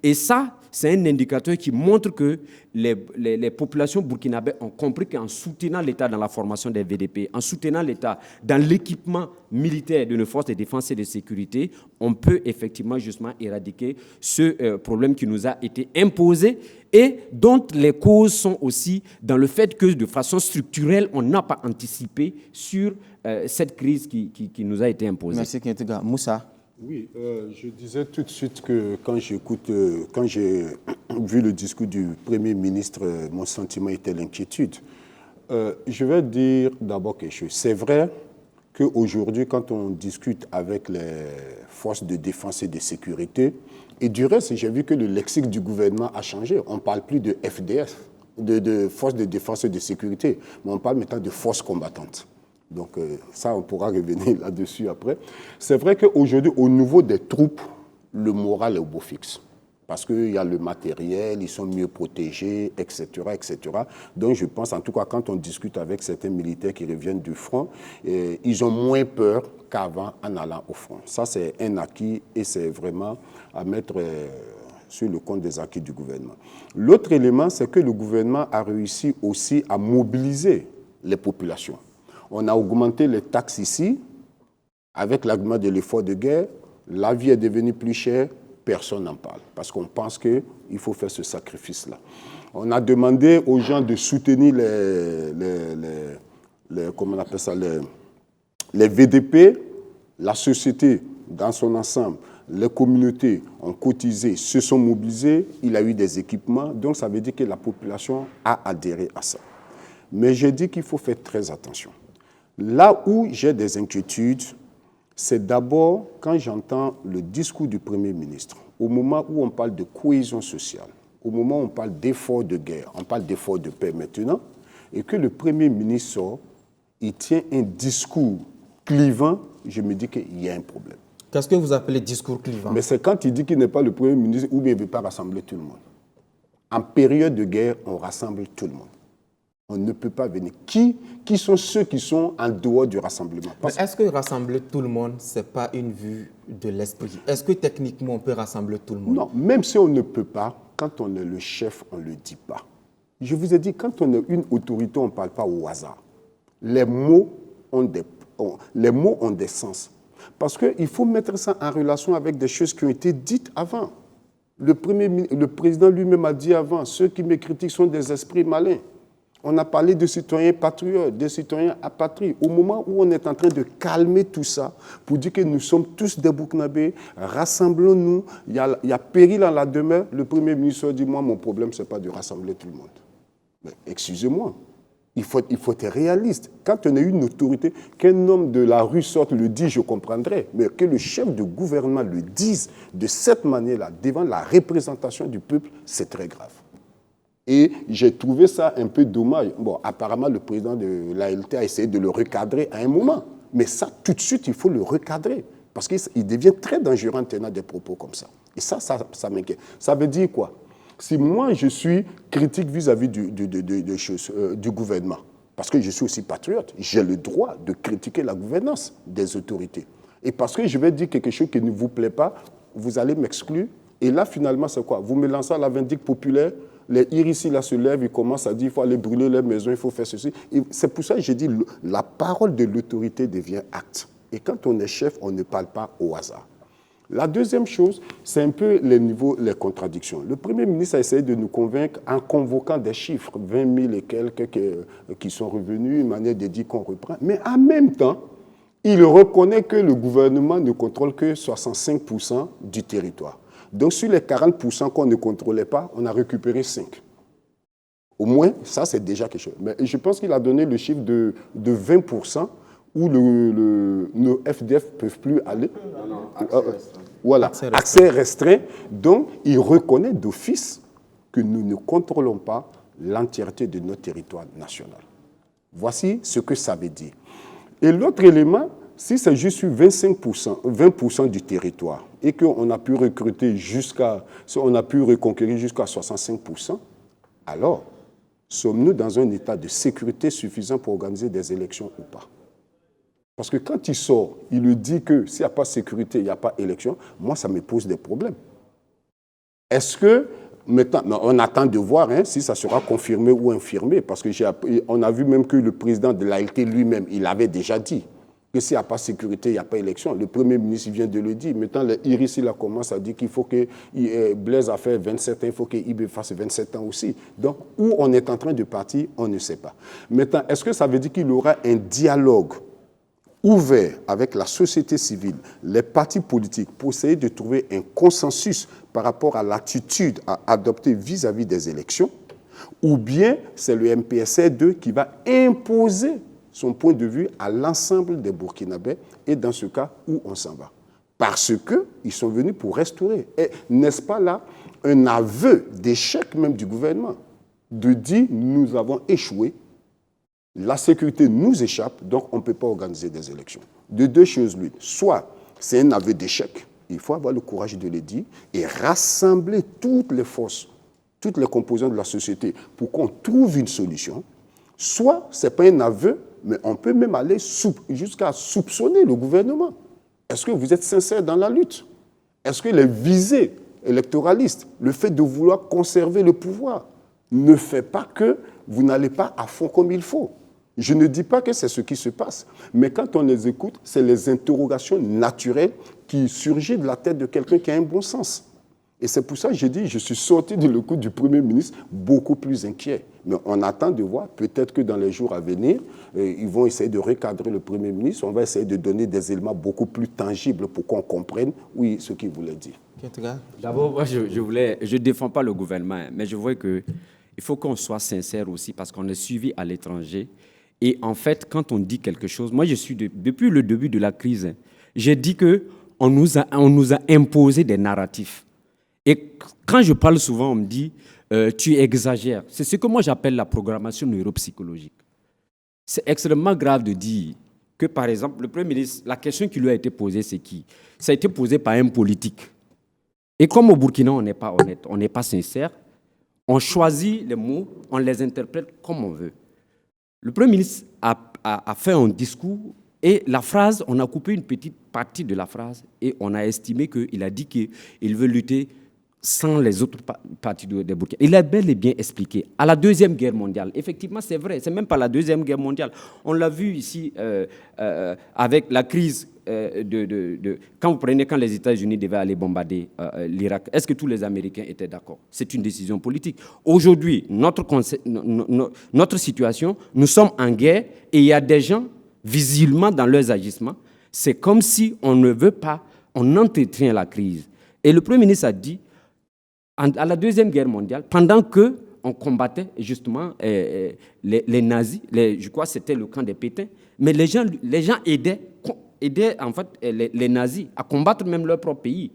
Et ça, c'est un indicateur qui montre que les populations burkinabées ont compris qu'en soutenant l'État dans la formation des VDP, en soutenant l'État dans l'équipement militaire de nos forces de défense et de sécurité, on peut effectivement justement éradiquer ce problème qui nous a été imposé et dont les causes sont aussi dans le fait que de façon structurelle, on n'a pas anticipé sur cette crise qui nous a été imposée. Merci Kintiga. Moussa. Oui, je disais tout de suite que quand j'ai vu le discours du Premier ministre, mon sentiment était l'inquiétude. Je vais dire d'abord quelque chose. C'est vrai qu'aujourd'hui, quand on discute avec les forces de défense et de sécurité, et du reste, j'ai vu que le lexique du gouvernement a changé. On ne parle plus de FDS, de forces de défense et de sécurité, mais on parle maintenant de forces combattantes. Donc ça, on pourra revenir là-dessus après. C'est vrai qu'aujourd'hui, au niveau des troupes, le moral est au beau fixe. Parce qu'il y a le matériel, ils sont mieux protégés, etc., etc. Donc je pense, en tout cas, quand on discute avec certains militaires qui reviennent du front, ils ont moins peur qu'avant en allant au front. Ça, c'est un acquis et c'est vraiment à mettre sur le compte des acquis du gouvernement. L'autre élément, c'est que le gouvernement a réussi aussi à mobiliser les populations. On a augmenté les taxes ici, avec l'argument de l'effort de guerre, la vie est devenue plus chère, personne n'en parle, parce qu'on pense qu'il faut faire ce sacrifice-là. On a demandé aux gens de soutenir comment on appelle ça, les VDP, la société dans son ensemble, les communautés ont cotisé, se sont mobilisées, il y a eu des équipements, donc ça veut dire que la population a adhéré à ça. Mais je dis qu'il faut faire très attention. Là où j'ai des inquiétudes, c'est d'abord quand j'entends le discours du Premier ministre, au moment où on parle de cohésion sociale, au moment où on parle d'efforts de guerre, on parle d'efforts de paix maintenant, et que le Premier ministre sort, il tient un discours clivant, je me dis qu'il y a un problème. Qu'est-ce que vous appelez discours clivant? Mais c'est quand il dit qu'il n'est pas le Premier ministre ou bien il ne veut pas rassembler tout le monde. En période de guerre, on rassemble tout le monde. On ne peut pas venir. Qui sont ceux qui sont en dehors du rassemblement? Est-ce que rassembler tout le monde, ce n'est pas une vue de l'esprit? Est-ce que techniquement, on peut rassembler tout le monde? Non, même si on ne peut pas, quand on est le chef, on ne le dit pas. Je vous ai dit, quand on est une autorité, on ne parle pas au hasard. Les mots ont des sens. Parce qu'il faut mettre ça en relation avec des choses qui ont été dites avant. Le président lui-même a dit avant, ceux qui me critiquent sont des esprits malins. On a parlé de citoyens patriotes, de citoyens apatrides. Au moment où on est en train de calmer tout ça, pour dire que nous sommes tous des Burkinabés, rassemblons-nous, il y a péril en la demeure, le Premier ministre dit, moi, mon problème, ce n'est pas de rassembler tout le monde. Mais excusez-moi, il faut être réaliste. Quand on a une autorité, qu'un homme de la rue sorte le dit, je comprendrais, mais que le chef de gouvernement le dise de cette manière-là, devant la représentation du peuple, c'est très grave. Et j'ai trouvé ça un peu dommage. Bon, apparemment, le président de l'ALT a essayé de le recadrer à un moment. Mais ça, tout de suite, il faut le recadrer. Parce qu'il devient très dangereux en tenant des propos comme ça. Et ça m'inquiète. Ça veut dire quoi? Si moi, je suis critique vis-à-vis du gouvernement, parce que je suis aussi patriote, j'ai le droit de critiquer la gouvernance des autorités. Et parce que je vais dire quelque chose qui ne vous plaît pas, vous allez m'exclure. Et là, finalement, c'est quoi? Vous me lancez à la vindicte populaire. Les ici là se lèvent, ils commencent à dire qu'il faut aller brûler les maisons, il faut faire ceci. C'est pour ça que j'ai dit la parole de l'autorité devient acte. Et quand on est chef, on ne parle pas au hasard. La deuxième chose, c'est un peu les contradictions. Le Premier ministre a essayé de nous convaincre en convoquant des chiffres, 20 000 et quelques qui sont revenus, une manière de dire qu'on reprend. Mais en même temps, il reconnaît que le gouvernement ne contrôle que 65% du territoire. Donc, sur les 40% qu'on ne contrôlait pas, on a récupéré 5. Au moins, ça, c'est déjà quelque chose. Mais je pense qu'il a donné le chiffre de 20% où nos FDF ne peuvent plus aller. Voilà, accès restreint. Donc, il reconnaît d'office que nous ne contrôlons pas l'entièreté de notre territoire national. Voici ce que ça veut dire. Et l'autre élément, si c'est juste sur 20% du territoire et qu'on a pu recruter on a pu reconquérir jusqu'à 65%, alors sommes-nous dans un état de sécurité suffisant pour organiser des élections ou pas? Parce que quand il sort, il le dit que s'il n'y a pas sécurité, il n'y a pas élection, moi, ça me pose des problèmes. Est-ce que, maintenant, on attend de voir si ça sera confirmé ou infirmé, parce qu'on a vu même que le président de l'ALT lui-même, il avait déjà dit que s'il n'y a pas sécurité, il n'y a pas élection. Le Premier ministre vient de le dire. Maintenant, Iris, il commence à dire qu'il faut que Blaise a fait 27 ans, il faut qu'Ibé fasse 27 ans aussi. Donc, où on est en train de partir, on ne sait pas. Maintenant, est-ce que ça veut dire qu'il y aura un dialogue ouvert avec la société civile, les partis politiques, pour essayer de trouver un consensus par rapport à l'attitude à adopter vis-à-vis des élections, ou bien c'est le MPSR2 qui va imposer son point de vue à l'ensemble des Burkinabés, et dans ce cas, où on s'en va. Parce qu'ils sont venus pour restaurer. Et n'est-ce pas là un aveu d'échec même du gouvernement, de dire nous avons échoué, la sécurité nous échappe, donc on ne peut pas organiser des élections. De deux choses l'une. Soit c'est un aveu d'échec, il faut avoir le courage de le dire, et rassembler toutes les forces, toutes les composantes de la société pour qu'on trouve une solution. Soit ce n'est pas un aveu, mais on peut même aller jusqu'à soupçonner le gouvernement. Est-ce que vous êtes sincère dans la lutte? Est-ce que les visées électoralistes, le fait de vouloir conserver le pouvoir, ne fait pas que vous n'allez pas à fond comme il faut? Je ne dis pas que c'est ce qui se passe, mais quand on les écoute, c'est les interrogations naturelles qui surgissent de la tête de quelqu'un qui a un bon sens. Et c'est pour ça que j'ai dit, je suis sorti de l'écoute du Premier ministre beaucoup plus inquiet. Mais on attend de voir, peut-être que dans les jours à venir, ils vont essayer de recadrer le Premier ministre, on va essayer de donner des éléments beaucoup plus tangibles pour qu'on comprenne, oui, ce qu'il voulait dire. D'abord, moi, je ne défends pas le gouvernement, mais je vois qu'il faut qu'on soit sincère aussi, parce qu'on est suivi à l'étranger. Et en fait, quand on dit quelque chose, moi je suis depuis le début de la crise, j'ai dit qu'on nous a imposé des narratifs. Et quand je parle souvent, on me dit tu exagères. C'est ce que moi j'appelle la programmation neuropsychologique. C'est extrêmement grave de dire que, par exemple, le Premier ministre, la question qui lui a été posée, c'est qui? Ça a été posé par un politique. Et comme au Burkina, on n'est pas honnête, on n'est pas sincère, on choisit les mots, on les interprète comme on veut. Le Premier ministre a fait un discours et la phrase, on a coupé une petite partie de la phrase et on a estimé qu'il a dit qu'il veut lutter sans les autres parties des Burkina. Il a bel et bien expliqué. À la Deuxième Guerre mondiale, effectivement, c'est vrai, c'est même pas la Deuxième Guerre mondiale. On l'a vu ici avec la crise quand les États-Unis devaient aller bombarder l'Irak. Est-ce que tous les Américains étaient d'accord? C'est une décision politique. Aujourd'hui, notre situation, nous sommes en guerre et il y a des gens, visiblement dans leurs agissements, c'est comme si on ne veut pas, on entretient la crise. Et le Premier ministre a dit, à la Deuxième Guerre mondiale, pendant qu'on combattait justement les nazis, je crois que c'était le camp des Pétains, mais les gens aidaient en fait les nazis à combattre même leur propre pays.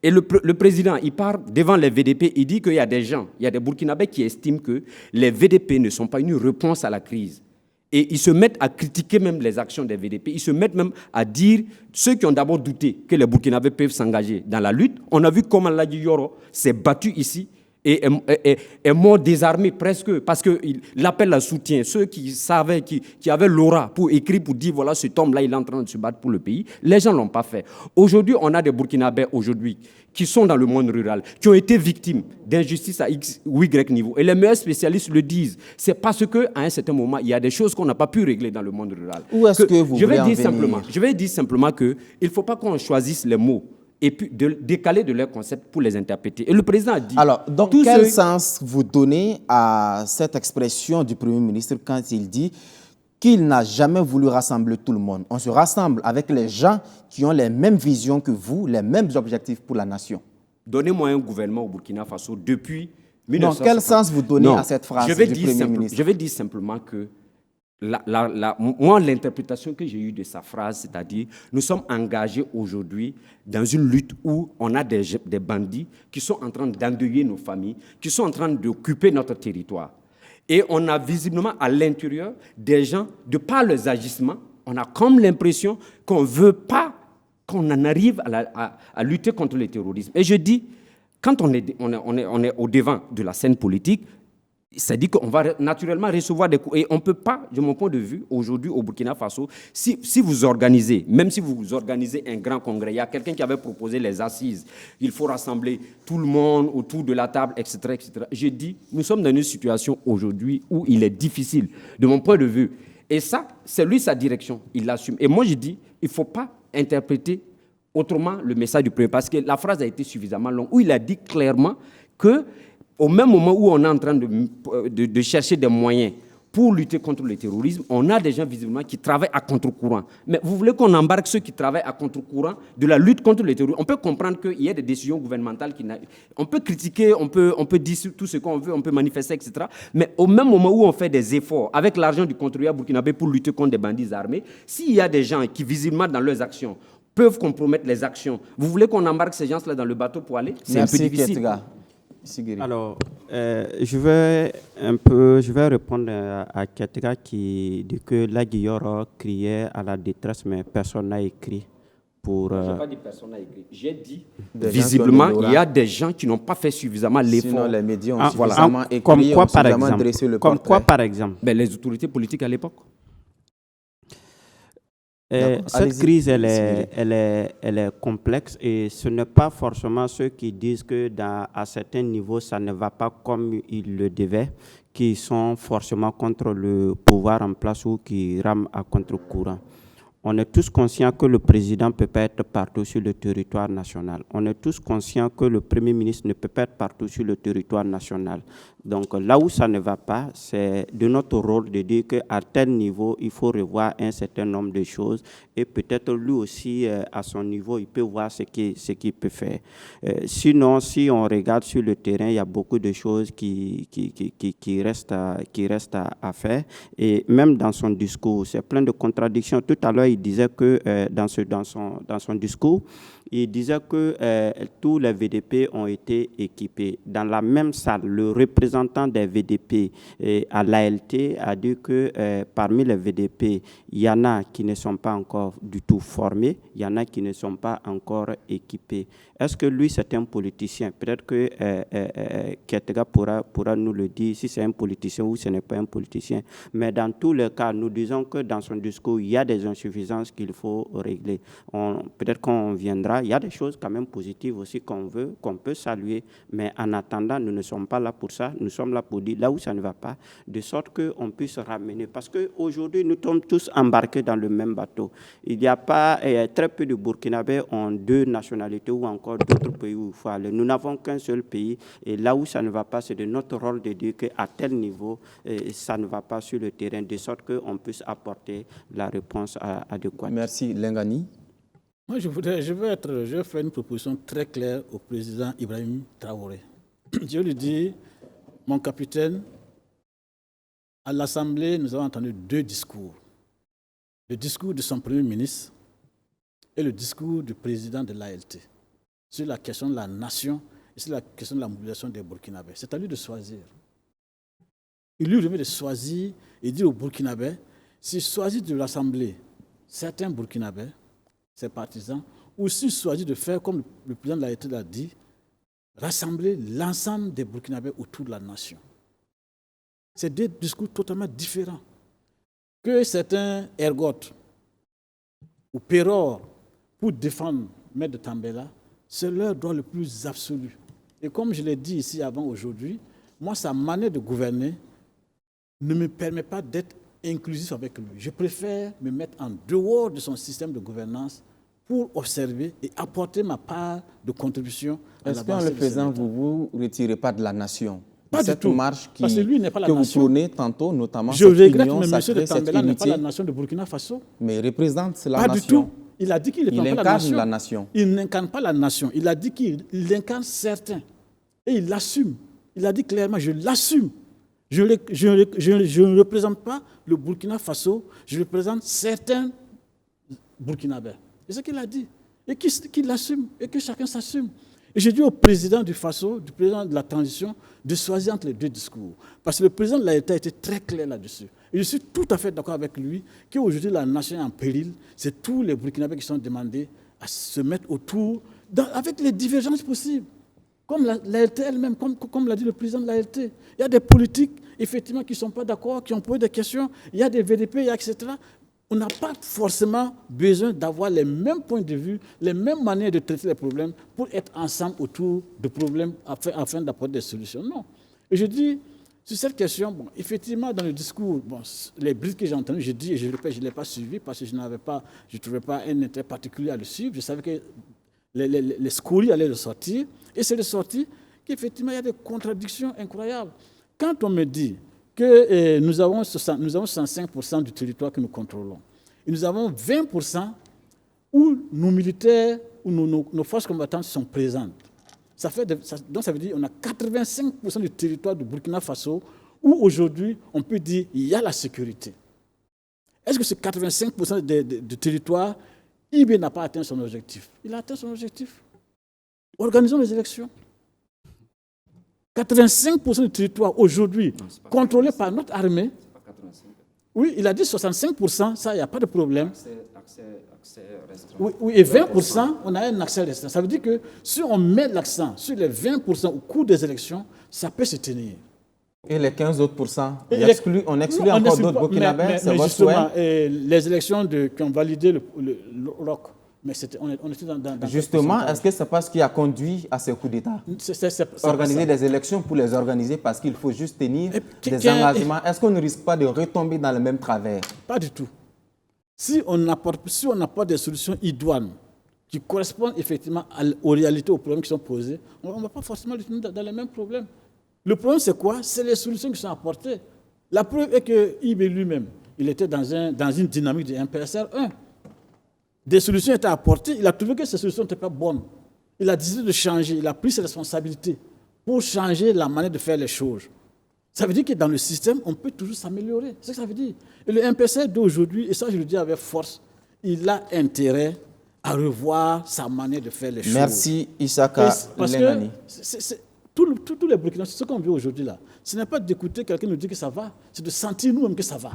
Et le président, il part devant les VDP, il dit qu'il y a des gens, il y a des Burkinabés qui estiment que les VDP ne sont pas une réponse à la crise. Et ils se mettent à critiquer même les actions des VDP. Ils se mettent même à dire, ceux qui ont d'abord douté que les Burkinabés peuvent s'engager dans la lutte, on a vu comment Ladji Yoro s'est battu ici et est mort désarmé presque, parce qu'il appelle à soutien. Ceux qui savaient, qui avaient l'aura pour écrire, pour dire, voilà, cet homme-là, il est en train de se battre pour le pays, les gens ne l'ont pas fait. Aujourd'hui, on a des Burkinabés aujourd'hui qui sont dans le monde rural, qui ont été victimes d'injustice à X ou Y niveau. Et les meilleurs spécialistes le disent. C'est parce qu'à un certain moment, il y a des choses qu'on n'a pas pu régler dans le monde rural. Où est-ce que vous voulez en venir? Je vais dire simplement qu'il ne faut pas qu'on choisisse les mots et puis décaler de leurs concepts pour les interpréter. Et le président a dit... Alors, donc quel sens vous donnez à cette expression du Premier ministre quand il dit qu'il n'a jamais voulu rassembler tout le monde? On se rassemble avec les gens qui ont les mêmes visions que vous, les mêmes objectifs pour la nation. donnez-moi un gouvernement au Burkina Faso depuis Donc, 1960. quel sens vous donnez à cette phrase je vais du dire Premier ministre? Je vais dire simplement que moi, l'interprétation que j'ai eue de sa phrase, c'est-à-dire, nous sommes engagés aujourd'hui dans une lutte où on a des bandits qui sont en train d'endeuiller nos familles, qui sont en train d'occuper notre territoire. Et on a visiblement à l'intérieur des gens, de par leurs agissements, on a comme l'impression qu'on ne veut pas qu'on en arrive à lutter contre le terrorisme. Et je dis, quand on est au devant de la scène politique, c'est-à-dire qu'on va naturellement recevoir des coups. Et on ne peut pas, de mon point de vue, aujourd'hui au Burkina Faso, si vous organisez, même si vous organisez un grand congrès, il y a quelqu'un qui avait proposé les assises, il faut rassembler tout le monde autour de la table, etc. etc. Je dis, nous sommes dans une situation aujourd'hui où il est difficile, de mon point de vue. Et ça, c'est lui sa direction, il l'assume. Et moi, je dis, il ne faut pas interpréter autrement le message du Premier, parce que la phrase a été suffisamment longue, où il a dit clairement que au même moment où on est en train de chercher des moyens pour lutter contre le terrorisme, on a des gens visiblement qui travaillent à contre-courant. Mais vous voulez qu'on embarque ceux qui travaillent à contre-courant de la lutte contre le terrorisme? On peut comprendre qu'il y a des décisions gouvernementales on peut critiquer, on peut dire tout ce qu'on veut, on peut manifester, etc. Mais au même moment où on fait des efforts avec l'argent du contribuable burkinabé pour lutter contre des bandits armés, s'il y a des gens qui visiblement dans leurs actions peuvent compromettre les actions, vous voulez qu'on embarque ces gens-là dans le bateau pour aller? C'est un peu difficile. Kettega. Alors, je vais répondre à Kettega qui dit que Laguilloro criait à la détresse, mais personne n'a écrit pour... Je n'ai pas dit personne n'a écrit. J'ai dit, visiblement, il y a des gens qui n'ont pas fait suffisamment l'effort. Sinon, les médias ont voilà. suffisamment écrit, Comme quoi, par suffisamment exemple, dressé le comme portrait. quoi, par exemple? Ben, les autorités politiques à l'époque. Cette crise, elle est complexe et ce n'est pas forcément ceux qui disent que à certains niveaux, ça ne va pas comme il le devait, qui sont forcément contre le pouvoir en place ou qui rament à contre-courant. On est tous conscients que le président ne peut pas être partout sur le territoire national. On est tous conscients que le Premier ministre ne peut pas être partout sur le territoire national. Donc là où ça ne va pas, c'est de notre rôle de dire qu'à tel niveau, il faut revoir un certain nombre de choses et peut-être lui aussi, à son niveau, il peut voir ce qu'il peut faire. Sinon, si on regarde sur le terrain, il y a beaucoup de choses qui restent à faire. Et même dans son discours, c'est plein de contradictions. Tout à l'heure, il disait que dans son discours, il disait que tous les VDP ont été équipés. Dans la même salle, le représentant des VDP à l'ALT a dit que parmi les VDP, il y en a qui ne sont pas encore du tout formés, il y en a qui ne sont pas encore équipés. Est-ce que lui, c'est un politicien? Peut-être que Kettega pourra nous le dire, si c'est un politicien ou ce n'est pas un politicien. Mais dans tous les cas, nous disons que dans son discours, il y a des insuffisances qu'il faut régler. Peut-être qu'on viendra. Il y a des choses quand même positives aussi qu'on peut saluer. Mais en attendant, nous ne sommes pas là pour ça. Nous sommes là pour dire là où ça ne va pas, de sorte qu'on puisse ramener. Parce qu'aujourd'hui, nous sommes tous embarqués dans le même bateau. Il n'y a pas, très peu de Burkinabés ont deux nationalités ou encore d'autres pays où il faut aller. Nous n'avons qu'un seul pays et là où ça ne va pas, c'est de notre rôle de dire qu'à tel niveau, ça ne va pas sur le terrain, de sorte qu'on puisse apporter la réponse adéquate. Merci. Lengani. Moi, je vais faire une proposition très claire au président Ibrahim Traoré. Je lui dis, mon capitaine, à l'Assemblée, nous avons entendu deux discours. Le discours de son Premier ministre et le discours du président de l'ALT sur la question de la nation et sur la question de la mobilisation des Burkinabés. C'est à lui de choisir. Il lui remet de choisir et dire aux Burkinabés, s'il choisit de l'Assemblée certains Burkinabés, ses partisans, ou s'il choisit de faire comme le président de l'ALT l'a dit, rassembler l'ensemble des Burkinabés autour de la nation. C'est deux discours totalement différents. Que certains ergotent ou pérorent pour défendre Maître Tambela, c'est leur droit le plus absolu. Et comme je l'ai dit ici avant aujourd'hui, moi, sa manière de gouverner ne me permet pas d'être inclusif avec lui. Je préfère me mettre en dehors de son système de gouvernance pour observer et apporter ma part de contribution à l'avancée de Est-ce que le président, vous ne retirez pas de la nation? Pas cette du tout. Marche Parce que lui n'est pas la que nation. vous prônez tantôt, notamment je cette regrette, union mais M. sacrée, de cette Tambela n'est pas unité, la nation de Burkina Faso. mais il représente la Pas nation. du tout. Il a dit qu'il n'incarne pas la nation. Il n'incarne pas la nation. Il a dit qu'il incarne certains. Et il l'assume. Il a dit clairement, je l'assume. Je ne représente pas le Burkina Faso, je représente certains Burkinabés. C'est ce qu'il a dit. Et qu'il l'assume, et que chacun s'assume. Et j'ai dit au président du Faso, du président de la transition, de choisir entre les deux discours. Parce que le président de l'État était très clair là-dessus. Et je suis tout à fait d'accord avec lui qu'aujourd'hui la nation est en péril. C'est tous les Burkinabés qui sont demandés à se mettre autour, avec les divergences possibles. Comme l'ALT elle-même, comme l'a dit le président de l'ALT. Il y a des politiques, effectivement, qui ne sont pas d'accord, qui ont posé des questions. Il y a des VDP, etc. On n'a pas forcément besoin d'avoir les mêmes points de vue, les mêmes manières de traiter les problèmes pour être ensemble autour de problèmes afin d'apporter des solutions. Non. Et je dis, sur cette question, bon, effectivement, dans le discours, bon, les brides que j'ai entendues, je dis, et je le répète, je ne l'ai pas suivi parce que je ne trouvais pas un intérêt particulier à le suivre. Je savais que les scories allaient le sortir. Et c'est ressorti qu'effectivement, il y a des contradictions incroyables. Quand on me dit que nous avons 65% du territoire que nous contrôlons, et nous avons 20% où nos militaires, où nos forces combattantes sont présentes, donc ça veut dire qu'on a 85% du territoire du Burkina Faso où aujourd'hui, on peut dire qu'il y a la sécurité. Est-ce que ce 85% du territoire, IB n'a pas atteint son objectif? Il a atteint son objectif. Organisons les élections. 85% du territoire aujourd'hui contrôlé par notre armée. Oui, il a dit 65%, ça, il n'y a pas de problème. Accès restreint. Oui, et 20%, on a un accès restreint. Ça veut dire que si on met l'accent sur les 20% au cours des élections, ça peut se tenir. Et les 15 autres pourcents, on exclut encore d'autres Burkinabés, c'est votre souhait? Les élections qui ont validé le ROC, mais on était dans justement, est-ce que c'est pas ce qui a conduit à ce coup d'État? Organiser des élections pour les organiser parce qu'il faut juste tenir des engagements. Est-ce qu'on ne risque pas de retomber dans le même travers? Pas du tout. Si on apporte des solutions idoines qui correspondent effectivement aux réalités, aux problèmes qui sont posés, on ne va pas forcément dans les mêmes problèmes. Le problème, c'est quoi? C'est les solutions qui sont apportées. La preuve est que IB lui-même, il était dans une dynamique de MPSR 1. Des solutions étaient apportées, il a trouvé que ces solutions n'étaient pas bonnes. Il a décidé de changer, il a pris ses responsabilités pour changer la manière de faire les choses. Ça veut dire que dans le système, on peut toujours s'améliorer. C'est ce que ça veut dire. Et le MPSR d'aujourd'hui, et ça je le dis avec force, il a intérêt à revoir sa manière de faire les choses. Merci Issaka Lenani. Tous les Burkinabés, ce qu'on vit aujourd'hui là, ce n'est pas d'écouter quelqu'un nous dire que ça va, c'est de sentir nous-mêmes que ça va.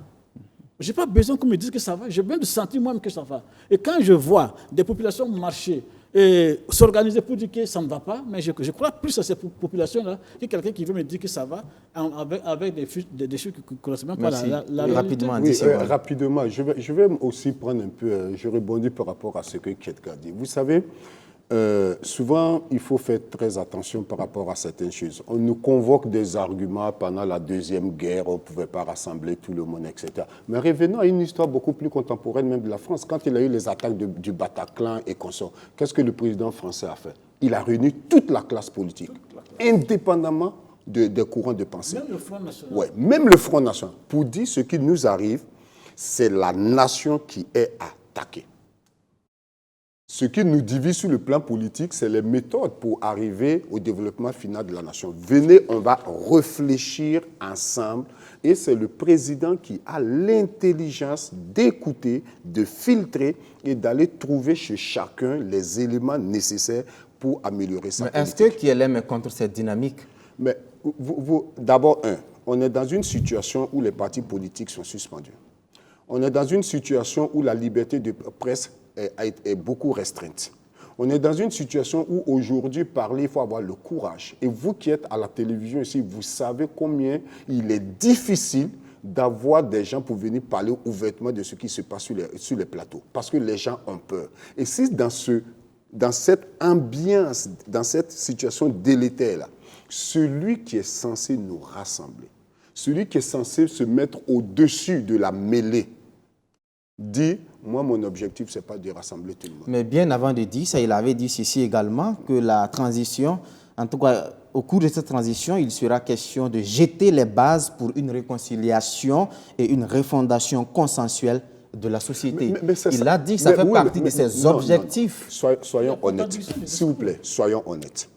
Je n'ai pas besoin qu'on me dise que ça va, j'ai besoin de sentir moi-même que ça va. Et quand je vois des populations marcher et s'organiser pour dire que ça ne va pas, mais je crois plus à ces populations-là que quelqu'un qui veut me dire que ça va avec des choses qui ne correspondent pas à la réalité. Rapidement, je vais aussi prendre un peu, je rebondis par rapport à ce que Ketka dit. Vous savez, souvent, il faut faire très attention par rapport à certaines choses. On nous convoque des arguments pendant la Deuxième Guerre, on ne pouvait pas rassembler tout le monde, etc. Mais revenons à une histoire beaucoup plus contemporaine même de la France. Quand il a eu les attaques du Bataclan et consorts, qu'est-ce que le président français a fait? Il a réuni toute la classe politique, indépendamment des courants de pensée. Même le Front National. Ouais, même le Front National. Pour dire ce qui nous arrive, c'est la nation qui est attaquée. Ce qui nous divise sur le plan politique, c'est les méthodes pour arriver au développement final de la nation. Venez, on va réfléchir ensemble. Et c'est le président qui a l'intelligence d'écouter, de filtrer et d'aller trouver chez chacun les éléments nécessaires pour améliorer sa politique. Mais est-ce que KLM est contre cette dynamique? Mais d'abord, on est dans une situation où les partis politiques sont suspendus. On est dans une situation où la liberté de presse est beaucoup restreinte. On est dans une situation où aujourd'hui, parler, il faut avoir le courage. Et vous qui êtes à la télévision ici, vous savez combien il est difficile d'avoir des gens pour venir parler ouvertement de ce qui se passe sur les plateaux. Parce que les gens ont peur. Et si dans cette ambiance, dans cette situation délétère-là, celui qui est censé nous rassembler, celui qui est censé se mettre au-dessus de la mêlée, dit, moi, mon objectif, ce n'est pas de rassembler tout le monde. Mais bien avant de dire ça, il avait dit ceci également, que la transition, en tout cas, au cours de cette transition, il sera question de jeter les bases pour une réconciliation et une refondation consensuelle de la société. Mais c'est Il ça. a dit que ça fait Oui, partie mais de ses non, objectifs. Soyons honnêtes. S'il vous plaît, soyons honnêtes.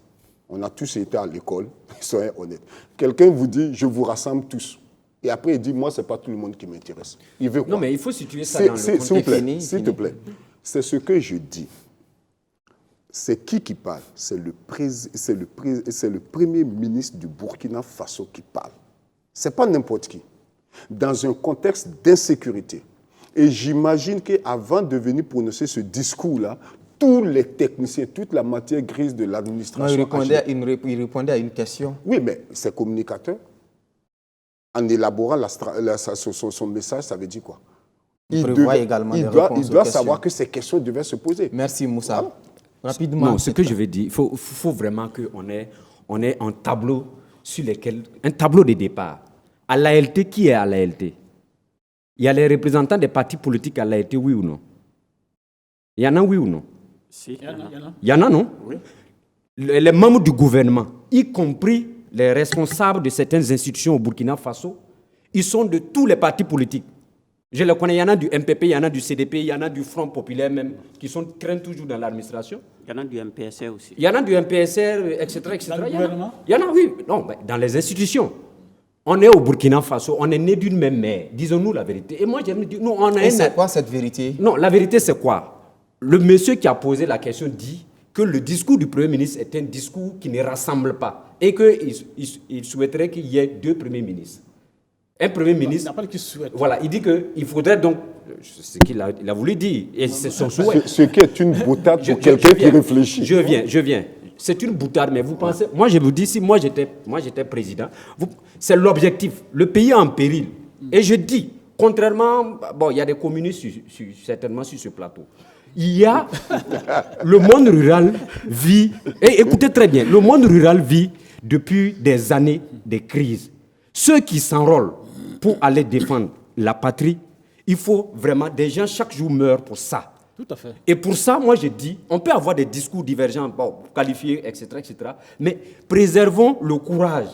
On a tous été à l'école, soyons honnêtes. Quelqu'un vous dit, je vous rassemble tous. Et après, il dit, moi, ce n'est pas tout le monde qui m'intéresse. Il veut quoi? Non, mais il faut situer ça dans le contexte. S'il vous plaît, Fini. s'il te plaît. C'est ce que je dis. C'est qui parle? C'est le Premier ministre du Burkina Faso qui parle. Ce n'est pas n'importe qui. Dans un contexte d'insécurité. Et j'imagine qu'avant de venir prononcer ce discours-là, tous les techniciens, toute la matière grise de l'administration... Il répondait à une question. Oui, mais c'est communicateur. En élaborant son message, ça veut dire quoi? Il prévoit également des réponses aux Il doit questions. savoir que ces questions devaient se poser. Merci Moussa. Voilà. Rapidement. Non, ce que je veux dire, il faut vraiment qu'on ait un tableau sur lequel, un tableau de départ. À l'ALT, qui est à l'ALT? Il y a les représentants des partis politiques à l'ALT, oui ou non? Il y en a, oui ou non? Si, Il y en a, non? Oui. Les membres du gouvernement, y compris les responsables de certaines institutions au Burkina Faso, ils sont de tous les partis politiques. Je les connais, il y en a du MPP, il y en a du CDP, il y en a du Front Populaire même, qui traînent toujours dans l'administration. Il y en a du MPSR aussi. Il y en a du MPSR, etc. etc. Dans le gouvernement? Il y en a, oui. Non, mais dans les institutions. On est au Burkina Faso, on est né d'une même mère. Disons-nous la vérité. Et moi, je me dis, nous, on a Et c'est quoi cette vérité? Non, la vérité, c'est quoi? Le monsieur qui a posé la question dit que le discours du Premier ministre est un discours qui ne rassemble pas et qu'il souhaiterait qu'il y ait deux Premiers ministres. Un Premier ministre... Il n'a pas qu'il souhaite. Voilà, il dit qu'il faudrait donc... C'est ce qu'il a voulu dire, et c'est son souhait. Ce qui est une boutade pour quelqu'un qui réfléchit. Je viens. C'est une boutade, mais vous pensez... Moi, je vous dis, si moi j'étais président, c'est l'objectif. Le pays est en péril. Et je dis, contrairement... Bon, il y a des communistes certainement sur ce plateau. Il y a... Le monde rural vit... Et écoutez très bien, le monde rural vit depuis des années de crise. Ceux qui s'enrôlent pour aller défendre la patrie, il faut vraiment... Des gens, chaque jour, meurent pour ça. Tout à fait. Et pour ça, moi, je dis, on peut avoir des discours divergents, bon, qualifiés, etc., mais préservons le courage.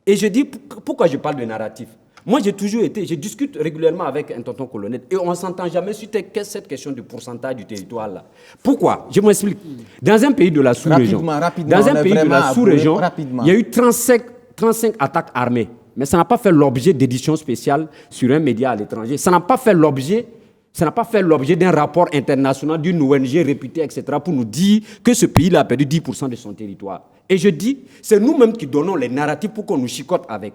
Et je dis, pourquoi je parle de narratif? Moi, je discute régulièrement avec un tonton colonel et on ne s'entend jamais sur cette question du pourcentage du territoire là. Pourquoi? Je m'explique. Dans un pays de la sous-région, il y a eu 35 attaques armées, mais ça n'a pas fait l'objet d'édition spéciale sur un média à l'étranger. Ça n'a pas fait l'objet d'un rapport international d'une ONG réputée, etc., pour nous dire que ce pays-là a perdu 10% de son territoire. Et je dis, c'est nous-mêmes qui donnons les narratifs pour qu'on nous chicote avec.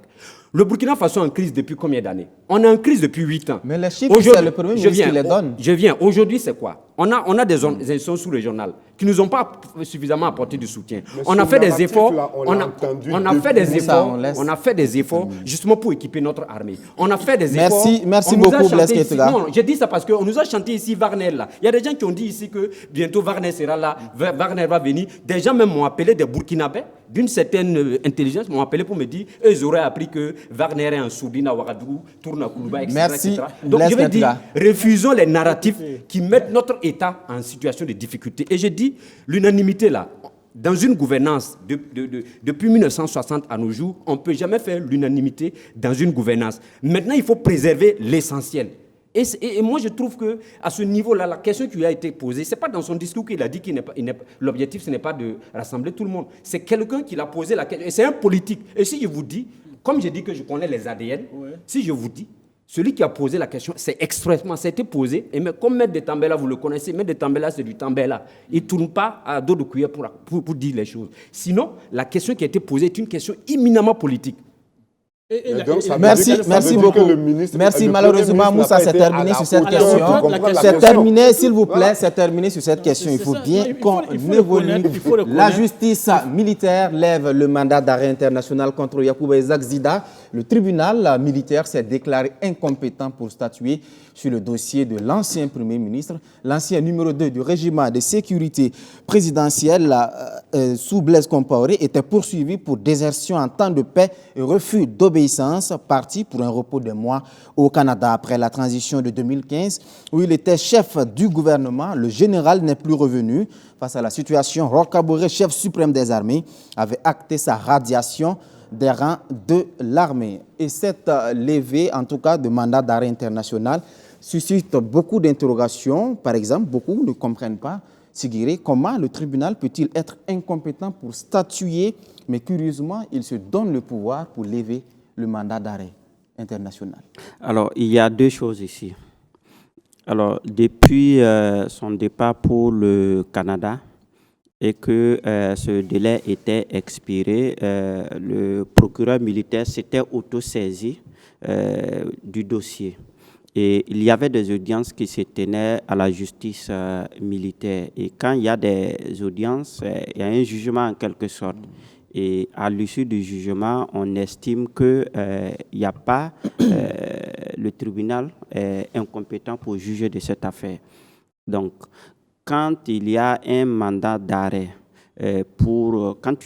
Le Burkina Faso est en crise depuis combien d'années? On est en crise depuis 8 ans. Mais les chiffres, c'est le Premier ministre qui les donne. Je viens. Aujourd'hui, c'est quoi? On a des institutions sous-régionales qui ne nous ont pas suffisamment apporté du soutien. On a fait des efforts. On a fait des efforts justement pour équiper notre armée. On a fait des efforts. Merci beaucoup, Blaise Ketega. Non, je dis ça parce qu'on nous a chanté ici Wagner là. Il y a des gens qui ont dit ici que bientôt Wagner sera là, Wagner va venir. Des gens même m'ont appelé, des Burkinabés d'une certaine intelligence, m'ont appelé pour me dire ils auraient appris que Wagner est en Sourdine à Ouagadougou, tourne à Koulouba, etc. Merci, Donc je veux dire, refusons les narratifs qui mettent notre État en situation de difficulté. Et je dis, l'unanimité là, dans une gouvernance, depuis 1960 à nos jours, on ne peut jamais faire l'unanimité dans une gouvernance. Maintenant, il faut préserver l'essentiel. Et moi, je trouve qu'à ce niveau-là, la question qui lui a été posée, ce n'est pas dans son discours qu'il a dit que l'objectif, ce n'est pas de rassembler tout le monde. C'est quelqu'un qui l'a posé la question. Et c'est un politique. Et si je vous dis, comme je dis que je connais les ADN, si je vous dis, celui qui a posé la question, c'est expressement, ça a été posé. Et comme Maître de Tambela, vous le connaissez, Maître de Tambela, c'est du Tambela. Il ne tourne pas à dos de cuillère pour dire les choses. Sinon, la question qui a été posée est une question éminemment politique. Merci beaucoup. Merci, malheureusement, Moussa, c'est terminé sur cette question. C'est terminé, s'il vous plaît, c'est terminé sur cette question. Il faut bien qu'on évolue. La justice militaire lève le mandat d'arrêt international contre Yacouba Isaac Zida. Le tribunal militaire s'est déclaré incompétent pour statuer sur le dossier de l'ancien Premier ministre. L'ancien numéro 2 du régiment de sécurité présidentielle sous Blaise Compaoré était poursuivi pour désertion en temps de paix et refus d'obéissance, parti pour un repos de mois au Canada après la transition de 2015 où il était chef du gouvernement. Le général n'est plus revenu. Face à la situation, Roch Kaboré, chef suprême des armées, avait acté sa radiation des rangs de l'armée. Et cette levée, en tout cas, de mandat d'arrêt international, suscite beaucoup d'interrogations. Par exemple, beaucoup ne comprennent pas, Sigiri, comment le tribunal peut-il être incompétent pour statuer, mais curieusement, il se donne le pouvoir pour lever le mandat d'arrêt international. Alors, il y a deux choses ici. Alors, depuis son départ pour le Canada et que ce délai était expiré, le procureur militaire s'était auto-saisi du dossier. Et il y avait des audiences qui se tenaient à la justice militaire. Et quand il y a des audiences, il y a un jugement en quelque sorte. Et à l'issue du jugement, on estime qu'il n'y a pas, le tribunal est incompétent pour juger de cette affaire. Donc, quand il y a un mandat d'arrêt, quand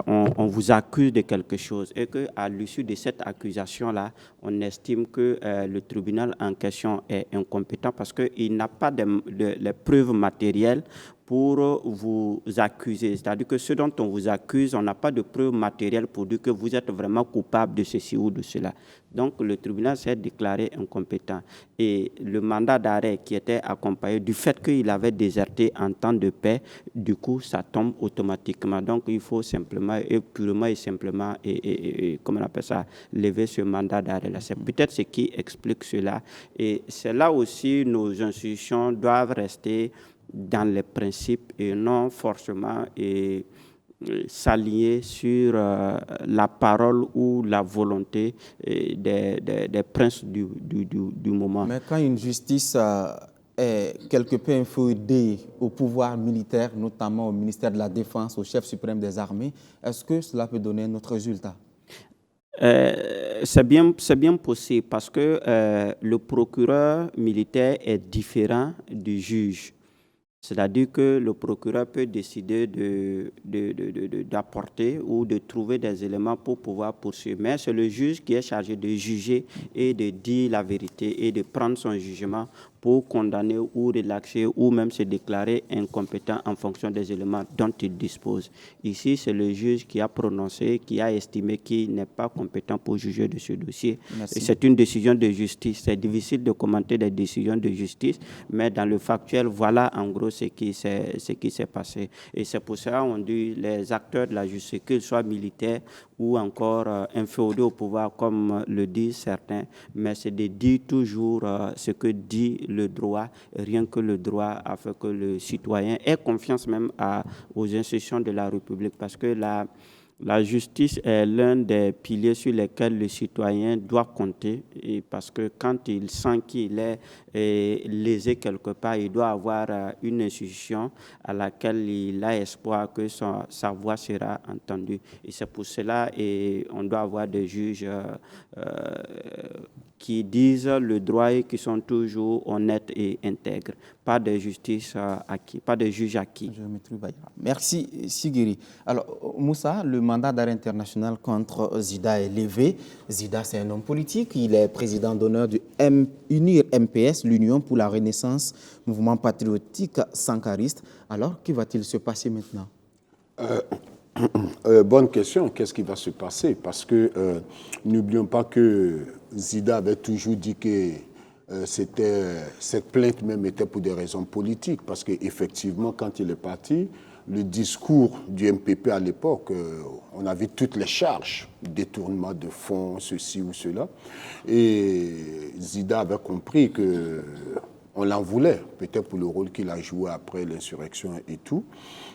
on vous accuse de quelque chose et qu'à l'issue de cette accusation-là, on estime que le tribunal en question est incompétent parce qu'il n'a pas les preuves matérielles pour vous accuser. C'est-à-dire que ce dont on vous accuse, on n'a pas de preuves matérielles pour dire que vous êtes vraiment coupable de ceci ou de cela. Donc le tribunal s'est déclaré incompétent. Et le mandat d'arrêt qui était accompagné du fait qu'il avait déserté en temps de paix, du coup, ça tombe automatiquement. Donc il faut simplement, et purement et simplement, comment on appelle ça, lever ce mandat d'arrêt-là. C'est peut-être ce qui explique cela. Et c'est là aussi nos institutions doivent rester dans les principes et non forcément s'allier sur la parole ou la volonté des princes du moment. Mais quand une justice est quelque peu inféodée au pouvoir militaire, notamment au ministère de la Défense, au chef suprême des armées, est-ce que cela peut donner un autre résultat? C'est bien possible parce que le procureur militaire est différent du juge. C'est-à-dire que le procureur peut décider d'apporter ou de trouver des éléments pour pouvoir poursuivre. Mais c'est le juge qui est chargé de juger et de dire la vérité et de prendre son jugement pour condamner ou relaxer ou même se déclarer incompétent en fonction des éléments dont il dispose. Ici, c'est le juge qui a prononcé, qui a estimé qu'il n'est pas compétent pour juger de ce dossier. C'est une décision de justice. C'est difficile de commenter des décisions de justice, mais dans le factuel, voilà en gros ce qui s'est passé. Et c'est pour ça qu'on dit les acteurs de la justice, qu'ils soient militaires ou encore inféodés au pouvoir, comme le disent certains, mais c'est de dire toujours ce que dit le droit, rien que le droit, afin que le citoyen ait confiance même aux institutions de la République, parce que la justice est l'un des piliers sur lesquels le citoyen doit compter, et parce que quand il sent qu'il est lésé quelque part, il doit avoir une institution à laquelle il a espoir que sa voix sera entendue. Et c'est pour cela qu'on doit avoir des juges qui disent le droit et qui sont toujours honnêtes et intègres. Pas de justice acquis, pas de juge acquis. Merci Sigiri. Alors Moussa, le mandat d'arrêt international contre Zida est levé. Zida, c'est un homme politique. Il est président d'honneur du UNIR MPS, l'Union pour la Renaissance, mouvement patriotique sankariste. Alors, que va-t-il se passer maintenant? Bonne question. Qu'est-ce qui va se passer? Parce que n'oublions pas que Zida avait toujours dit que cette plainte même était pour des raisons politiques. Parce qu'effectivement, quand il est parti, le discours du MPP à l'époque, on avait toutes les charges, détournement de fonds, ceci ou cela. Et Zida avait compris qu'on l'en voulait, peut-être pour le rôle qu'il a joué après l'insurrection et tout.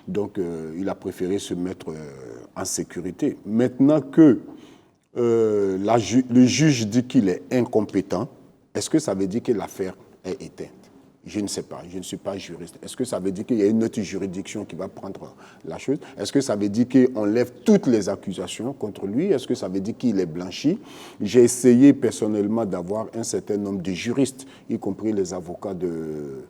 Donc, il a préféré se mettre en sécurité. Maintenant que le juge dit qu'il est incompétent, est-ce que ça veut dire que l'affaire est éteinte? Je ne sais pas, je ne suis pas juriste. Est-ce que ça veut dire qu'il y a une autre juridiction qui va prendre la chose? Est-ce que ça veut dire qu'on lève toutes les accusations contre lui? Est-ce que ça veut dire qu'il est blanchi? J'ai essayé personnellement d'avoir un certain nombre de juristes, y compris les avocats de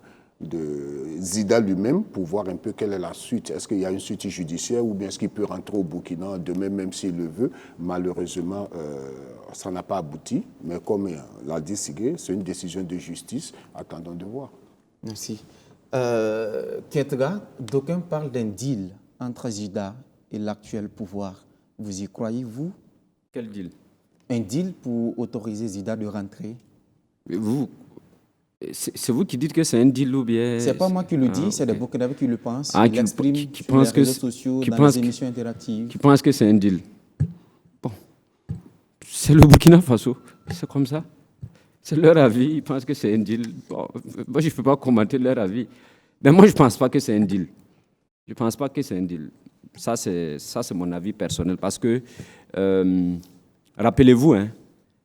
Zida lui-même, pour voir un peu quelle est la suite. Est-ce qu'il y a une suite judiciaire ou bien est-ce qu'il peut rentrer au Burkina demain, même s'il le veut? Malheureusement, ça n'a pas abouti. Mais comme l'a dit Sigé, c'est une décision de justice. Attendons de voir. Merci. Ketka, d'aucuns parlent d'un deal entre Zida et l'actuel pouvoir. Vous y croyez, vous? Quel deal? Un deal pour autoriser Zida de rentrer? C'est vous qui dites que c'est un deal ou bien... C'est pas moi qui le dis, c'est des Burkinabés qui le pensent. Ah, Ils l'expriment qui sur pensent les que réseaux sociaux, qui dans pensent les que- émissions interactives. Qui pensent que c'est un deal. Bon, c'est le Burkina Faso, c'est comme ça. C'est leur avis, ils pensent que c'est un deal. Bon, moi, je ne peux pas commenter leur avis. Mais moi, je ne pense pas que c'est un deal. Je ne pense pas que c'est un deal. Ça, c'est mon avis personnel. Parce que, rappelez-vous, hein,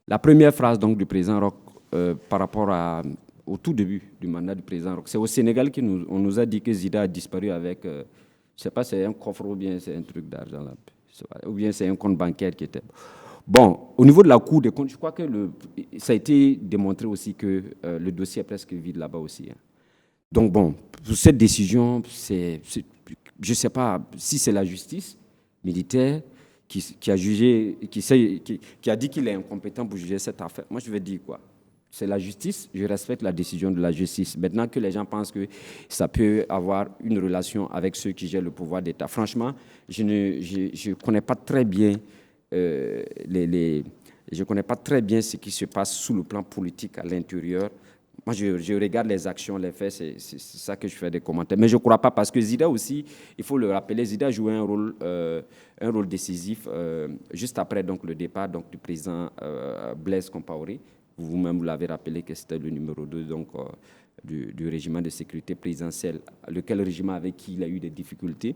la première phrase donc, du président Roch par rapport au tout début du mandat du président Roch, c'est au Sénégal qu'on nous a dit que Zida a disparu avec, je ne sais pas, c'est un coffre ou bien c'est un truc d'argent, là, ou bien c'est un compte bancaire qui était... Bon, au niveau de la Cour des comptes, je crois que ça a été démontré aussi que le dossier est presque vide là-bas aussi. Hein. Donc bon, pour cette décision, je ne sais pas si c'est la justice militaire qui a jugé, qui a dit qu'il est incompétent pour juger cette affaire. Moi, je vais dire quoi? C'est la justice, je respecte la décision de la justice. Maintenant que les gens pensent que ça peut avoir une relation avec ceux qui gèrent le pouvoir d'État, franchement, je ne connais pas très bien je connais pas très bien ce qui se passe sous le plan politique à l'intérieur. Moi, je regarde les actions, les faits, c'est ça que je fais des commentaires. Mais je ne crois pas, parce que Zida aussi, il faut le rappeler, Zida jouait un rôle décisif juste après donc, le départ donc, du président Blaise Compaoré. Vous-même, vous l'avez rappelé que c'était le numéro 2 donc, du régiment de sécurité présidentielle, lequel régiment avec qui il a eu des difficultés.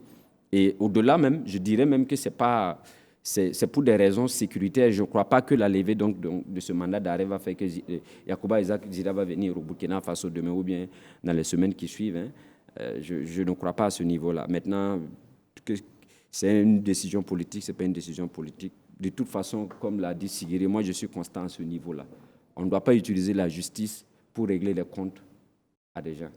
Et au-delà même, je dirais même que c'est pour des raisons sécuritaires. Je ne crois pas que la levée donc, de ce mandat d'arrêt va faire que Yacouba Isaac Zida va venir au Burkina Faso demain ou bien dans les semaines qui suivent. Hein. Je ne crois pas à ce niveau-là. Maintenant, que c'est une décision politique, ce n'est pas une décision politique. De toute façon, comme l'a dit Sigiri, moi je suis constant à ce niveau-là. On ne doit pas utiliser la justice pour régler les comptes à des gens.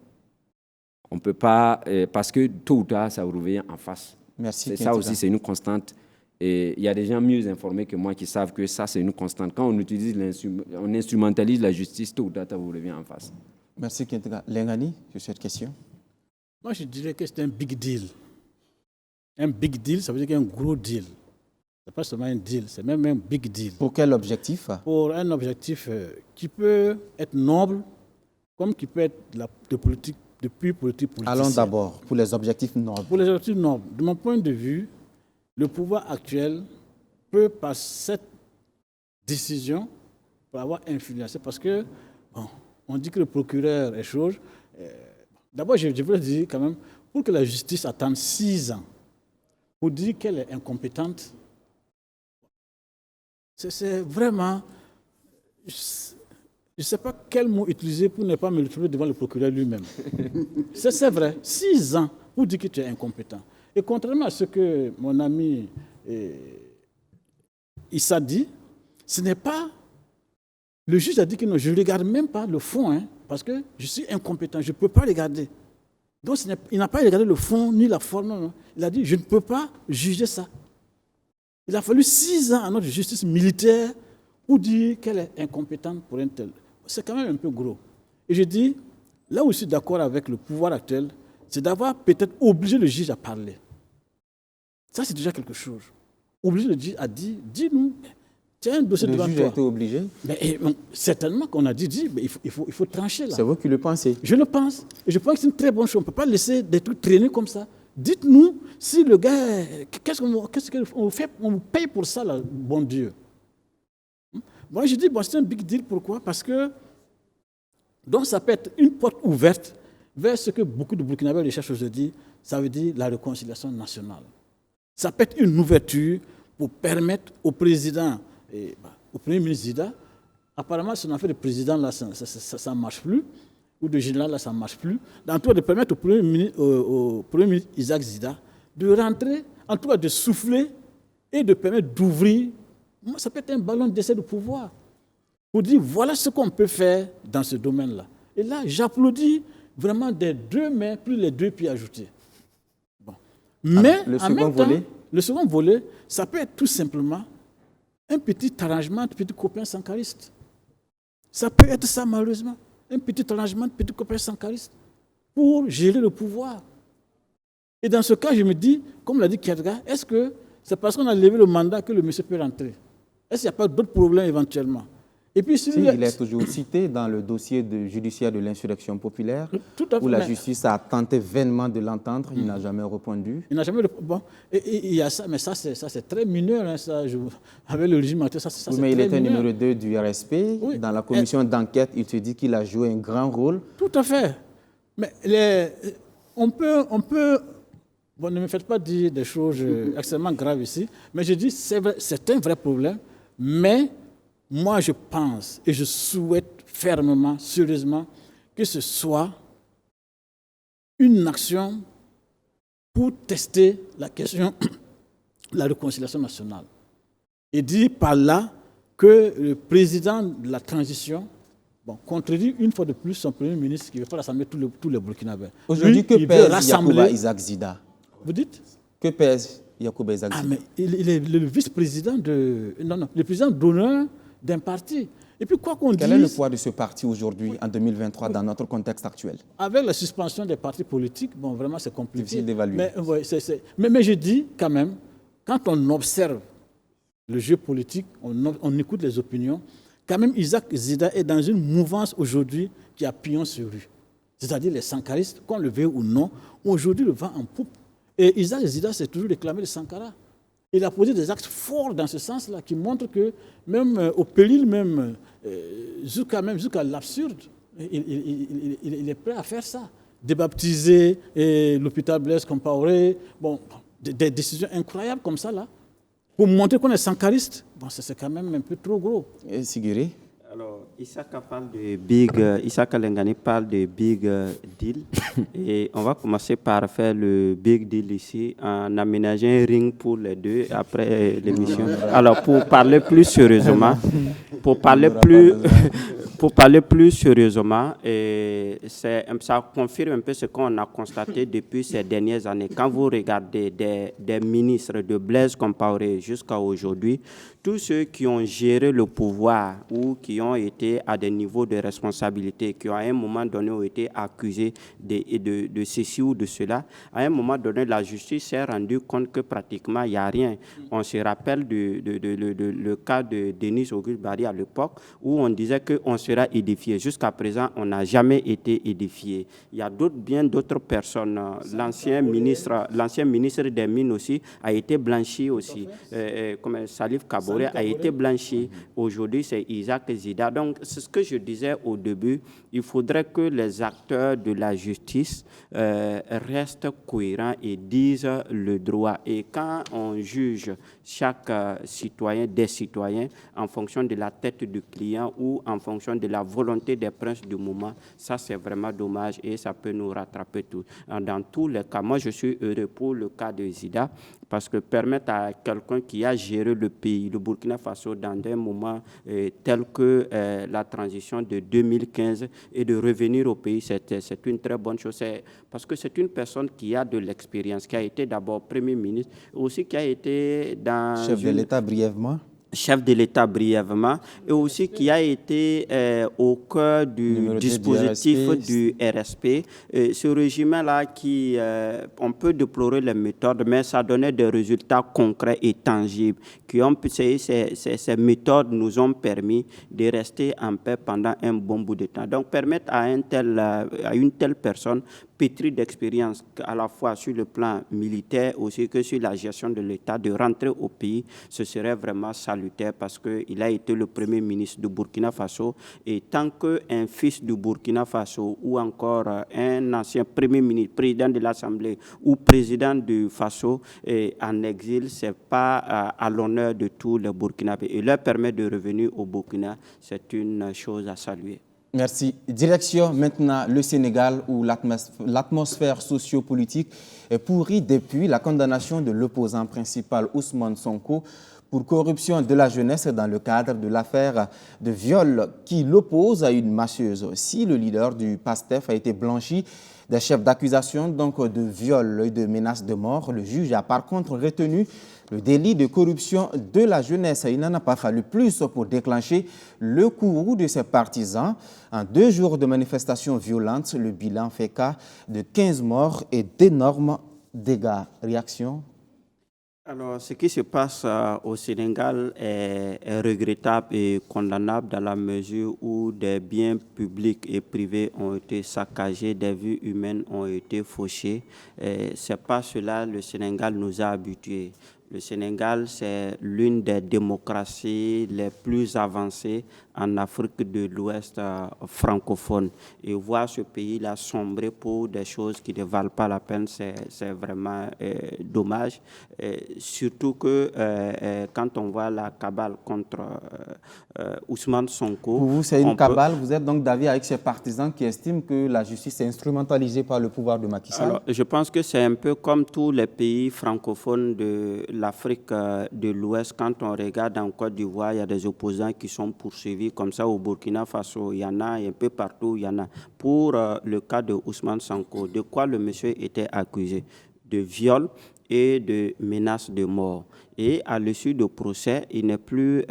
On ne peut pas, parce que tôt ou tard, ça vous revient en face. Merci. Ça aussi, c'est une constante. Et il y a des gens mieux informés que moi qui savent que ça, c'est une constante. Quand on instrumentalise la justice, tôt ou tard, ça vous revient en face. Merci, Kentega. Lengani, sur cette question. Moi, je dirais que c'est un big deal. Un big deal, ça veut dire qu'il y a un gros deal. Ce n'est pas seulement un deal, c'est même un big deal. Pour quel objectif? Pour un objectif qui peut être noble, comme qui peut être de politique, de pure politique politique. Allons d'abord pour les objectifs nobles. Pour les objectifs nobles, de mon point de vue, le pouvoir actuel peut, par cette décision, avoir influencé. Parce que, bon, on dit que le procureur est chose. D'abord, je voudrais dire quand même, pour que la justice attende 6 ans, pour dire qu'elle est incompétente, c'est vraiment... Je ne sais pas quel mot utiliser pour ne pas me retrouver devant le procureur lui-même. C'est vrai, 6 ans pour dire que tu es incompétent. Et contrairement à ce que mon ami Issa dit, ce n'est pas... Le juge a dit que non, je ne regarde même pas le fond, hein, parce que je suis incompétent, je ne peux pas regarder. Donc il n'a pas regardé le fond ni la forme. Non. Il a dit, je ne peux pas juger ça. Il a fallu 6 ans à notre justice militaire pour dire qu'elle est incompétente pour un tel. C'est quand même un peu gros. Et je dis, là où je suis d'accord avec le pouvoir actuel, c'est d'avoir peut-être obligé le juge à parler. Ça, c'est déjà quelque chose. Obliger le juge à dire, dis-nous, tu as un dossier devant toi. Le juge a été obligé? Mais, certainement qu'on a dit mais il faut trancher là. C'est vous qui le pensez? Je le pense. Et je pense que c'est une très bonne chose. On ne peut pas laisser des trucs traîner comme ça. Dites-nous si le gars, qu'est-ce qu'on fait, on vous paye pour ça, là, bon Dieu. Moi, je dis, bon, c'est un big deal. Pourquoi? Parce que donc ça peut être une porte ouverte vers ce que beaucoup de Burkinabés recherchent aujourd'hui, ça veut dire la réconciliation nationale. Ça peut être une ouverture pour permettre au président, au premier ministre Zida, apparemment, son affaire de président, là, ça ne marche plus, ou de général, là, ça ne marche plus, en tout cas de permettre au premier ministre Isaac Zida de rentrer, en tout cas de souffler et de permettre d'ouvrir. Ça peut être un ballon d'essai de pouvoir pour dire voilà ce qu'on peut faire dans ce domaine-là. Et là, j'applaudis vraiment des 2 mains, plus les 2 pieds ajoutés. Bon. Mais le en même temps, volet? Le second volet, ça peut être tout simplement un petit arrangement de petits copains sankaristes. Ça peut être ça, malheureusement. Un petit arrangement de petits copains sankaristes pour gérer le pouvoir. Et dans ce cas, je me dis, comme l'a dit Kierga, est-ce que c'est parce qu'on a levé le mandat que le monsieur peut rentrer? Est-ce qu'il n'y a pas d'autres problèmes éventuellement? Et puis, Si, il est toujours cité dans le dossier judiciaire de l'insurrection populaire, tout à fait, où la justice a tenté vainement de l'entendre, il n'a jamais répondu. Il n'a jamais bon, et il y a ça, mais ça c'est très mineur, hein, ça, avec le régime actuel, ça Oui, c'est mais il très était mineur. numéro 2 du RSP. Oui. Dans la commission d'enquête, il te dit qu'il a joué un grand rôle. Tout à fait. Mais on peut, bon, ne me faites pas dire des choses extrêmement graves ici, mais je dis c'est un vrai problème, mais moi je pense et je souhaite fermement, sérieusement, que ce soit une action pour tester la question de la réconciliation nationale. Et dire par là que le président de la transition contredit une fois de plus son premier ministre qui veut faire rassembler tous les Burkinabés. Aujourd'hui, que pèse Yacouba Isaac Zida? Vous dites? Que pèse Yacouba Isaac Zida? Ah, mais il est le vice-président le président d'honneur d'un parti. Et puis quoi qu'on dise... Quel est le poids de ce parti aujourd'hui, en 2023, dans notre contexte actuel? Avec la suspension des partis politiques, bon, vraiment c'est compliqué. Difficile d'évaluer. Mais je dis quand même, quand on observe le jeu politique, on écoute les opinions, quand même Isaac Zida est dans une mouvance aujourd'hui qui a pignon sur rue. C'est-à-dire les sankaristes, qu'on le veuille ou non, aujourd'hui le vent en poupe. Et Isaac Zida s'est toujours réclamé de Sankara. Il a posé des actes forts dans ce sens-là qui montrent que même au péril, même jusqu'à l'absurde, il est prêt à faire ça. Débaptiser l'hôpital Blaise Compaoré, bon, des décisions incroyables comme ça, là, pour montrer qu'on est sankariste, bon, c'est quand même un peu trop gros. Et Sigiri? Alors, Issaka Lengani parle de big deal et on va commencer par faire le big deal ici en aménageant un ring pour les deux après l'émission. Alors, pour parler plus sérieusement, ça confirme un peu ce qu'on a constaté depuis ces dernières années. Quand vous regardez des ministres de Blaise Compaoré jusqu'à aujourd'hui, tous ceux qui ont géré le pouvoir ou qui ont été à des niveaux de responsabilité, qui à un moment donné ont été accusés de ceci ou de cela, à un moment donné, la justice s'est rendue compte que pratiquement il n'y a rien. On se rappelle le cas de Denis Auguste Barry à l'époque où on disait qu'on sera édifié. Jusqu'à présent, on n'a jamais été édifié. Il y a bien d'autres personnes. L'ancien ministre des Mines aussi a été blanchi aussi. Comme Salif Kabore a été blanchi. Aujourd'hui, c'est Isaac Zida. Donc, c'est ce que je disais au début. Il faudrait que les acteurs de la justice restent cohérents et disent le droit. Et quand on juge chaque des citoyens en fonction de la tête du client ou en fonction de la volonté des princes du moment, ça c'est vraiment dommage et ça peut nous rattraper tous. Dans tous les cas, moi je suis heureux pour le cas de Zida parce que permettre à quelqu'un qui a géré le pays, le Burkina Faso, dans des moments tels que la transition de 2015 et de revenir au pays, c'est une très bonne chose. Parce que c'est une personne qui a de l'expérience, qui a été d'abord Premier ministre, aussi qui a été dans... Chef de l'État brièvement. Chef de l'État brièvement, et aussi qui a été au cœur du dispositif du RSP. Ce régime-là, on peut déplorer les méthodes, mais ça donnait des résultats concrets et tangibles. Ces méthodes nous ont permis de rester en paix pendant un bon bout de temps. Donc, permettre à une telle personne pétrie d'expérience à la fois sur le plan militaire aussi que sur la gestion de l'État, de rentrer au pays, ce serait vraiment salutaire parce qu'il a été le Premier ministre du Burkina Faso et tant qu'un fils du Burkina Faso ou encore un ancien Premier ministre, président de l'Assemblée ou président du Faso en exil, ce n'est pas à l'honneur de tous les Burkinabés. Et leur permettre de revenir au Burkina, c'est une chose à saluer. Merci. Direction maintenant le Sénégal où l'atmosphère sociopolitique est pourrie depuis la condamnation de l'opposant principal Ousmane Sonko pour corruption de la jeunesse dans le cadre de l'affaire de viol qui l'oppose à une masseuse. Si le leader du PASTEF a été blanchi des chefs d'accusation donc de viol et de menaces de mort, le juge a par contre retenu le délit de corruption de la jeunesse. Il n'en a pas fallu plus pour déclencher le courroux de ses partisans. En 2 jours de manifestations violentes, le bilan fait cas de 15 morts et d'énormes dégâts. Réaction? Alors, ce qui se passe au Sénégal est regrettable et condamnable dans la mesure où des biens publics et privés ont été saccagés, des vies humaines ont été fauchées. Ce n'est pas cela le Sénégal nous a habitués. Le Sénégal, c'est l'une des démocraties les plus avancées en Afrique de l'Ouest francophone. Et voir ce pays-là sombrer pour des choses qui ne valent pas la peine, c'est vraiment dommage. Surtout que quand on voit la cabale contre Ousmane Sonko... Pour vous, c'est une cabale. Vous êtes donc d'avis avec ces partisans qui estiment que la justice est instrumentalisée par le pouvoir de Macky Sall? Alors, je pense que c'est un peu comme tous les pays francophones de l'Afrique de l'Ouest. Quand on regarde en Côte d'Ivoire, il y a des opposants qui sont poursuivis comme ça. Au Burkina Faso, il y en a, et un peu partout, il y en a. Pour le cas de Ousmane Sonko, de quoi le monsieur était accusé? De viol et de menaces de mort. Et à l'issue du procès, il n'est plus,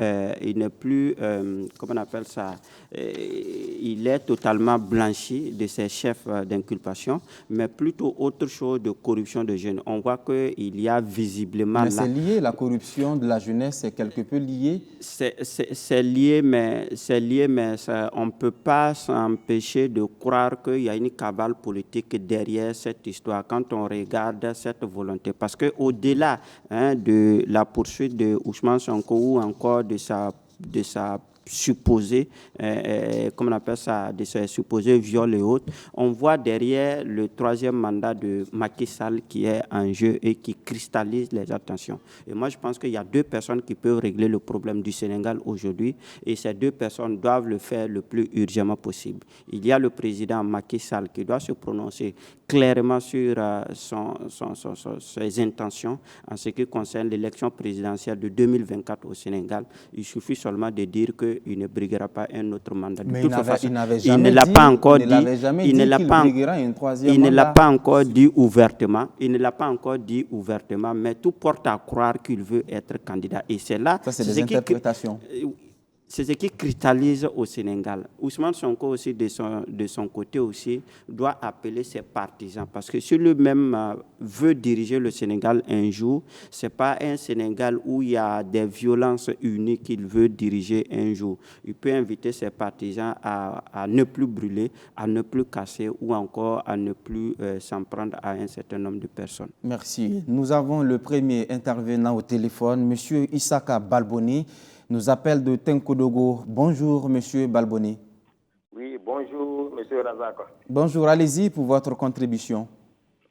comment on appelle ça, il est totalement blanchi de ses chefs d'inculpation, mais plutôt autre chose de corruption de jeunes. On voit qu'il y a visiblement... Mais c'est lié, la corruption de la jeunesse, c'est quelque peu lié? C'est lié, mais ça, on ne peut pas s'empêcher de croire qu'il y a une cabale politique derrière cette histoire quand on regarde cette volonté. Parce qu'au-delà de la poursuite de Ousmane Sonko ou encore de sa supposé, comment on appelle ça, de ces supposés viols et autres, on voit derrière le troisième mandat de Macky Sall qui est en jeu et qui cristallise les attentions. Et moi, je pense qu'il y a deux personnes qui peuvent régler le problème du Sénégal aujourd'hui et ces deux personnes doivent le faire le plus urgemment possible. Il y a le président Macky Sall qui doit se prononcer clairement sur ses intentions en ce qui concerne l'élection présidentielle de 2024 au Sénégal. Il suffit seulement de dire qu'il ne briguera pas un autre mandat. Mais il ne l'a pas encore dit. Il ne l'a pas encore dit ouvertement. Il ne l'a pas encore dit ouvertement, mais tout porte à croire qu'il veut être candidat. Et c'est là... Ça, c'est des interprétations. C'est ce qui cristallise au Sénégal. Ousmane Sonko aussi, de son côté aussi, doit appeler ses partisans. Parce que si lui-même veut diriger le Sénégal un jour, ce n'est pas un Sénégal où il y a des violences uniques qu'il veut diriger un jour. Il peut inviter ses partisans à ne plus brûler, à ne plus casser ou encore à ne plus s'en prendre à un certain nombre de personnes. Merci. Nous avons le premier intervenant au téléphone, M. Issaka Balboni, nous appelle de Tenkodogo. Bonjour, Monsieur Balboni. Oui, bonjour, Monsieur Razak. Bonjour, allez-y pour votre contribution.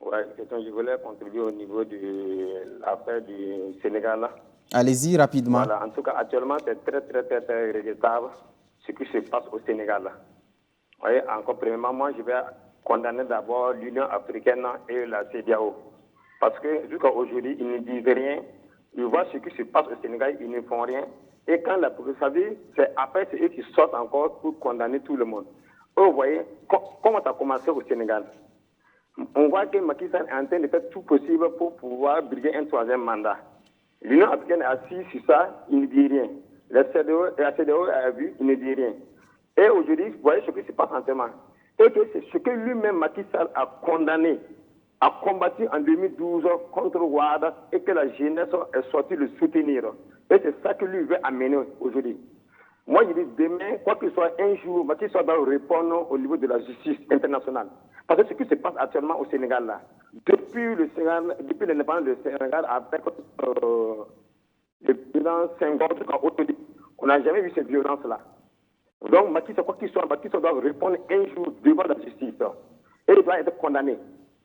Oui, je voulais contribuer au niveau de l'affaire du Sénégal. Allez-y rapidement. Voilà, en tout cas, actuellement, c'est très regrettable ce qui se passe au Sénégal. Vous voyez, encore premièrement, moi, je vais condamner d'abord l'Union africaine et la CEDEAO. Parce que jusqu'à aujourd'hui, ils ne disent rien. Ils voient ce qui se passe au Sénégal, ils ne font rien. Et quand vous savez, après, c'est eux qui sortent encore pour condamner tout le monde. Vous voyez, comment ça a commencé au Sénégal? On voit que Macky Sall est en train de faire tout possible pour pouvoir briguer un troisième mandat. L'Union africaine est assise sur ça, il ne dit rien. La CEDEAO a vu, il ne dit rien. Et aujourd'hui, vous voyez ce qui se passe en témoin. Et que c'est ce que lui-même Macky Sall a condamné, a combattu en 2012 contre Ouad et que la jeunesse est sortie le soutenir. Et c'est ça que lui veut amener aujourd'hui. Moi, je dis demain, quoi qu'il soit un jour, Macky Sall doit répondre au niveau de la justice internationale. Parce que ce qui se passe actuellement au Sénégal, là, depuis l'indépendance du Sénégal, avec le président Senghor, on n'a jamais vu cette violence-là. Donc, Macky Sall, quoi qu'il soit, Macky Sall doit répondre un jour devant la justice. Et il doit être condamné.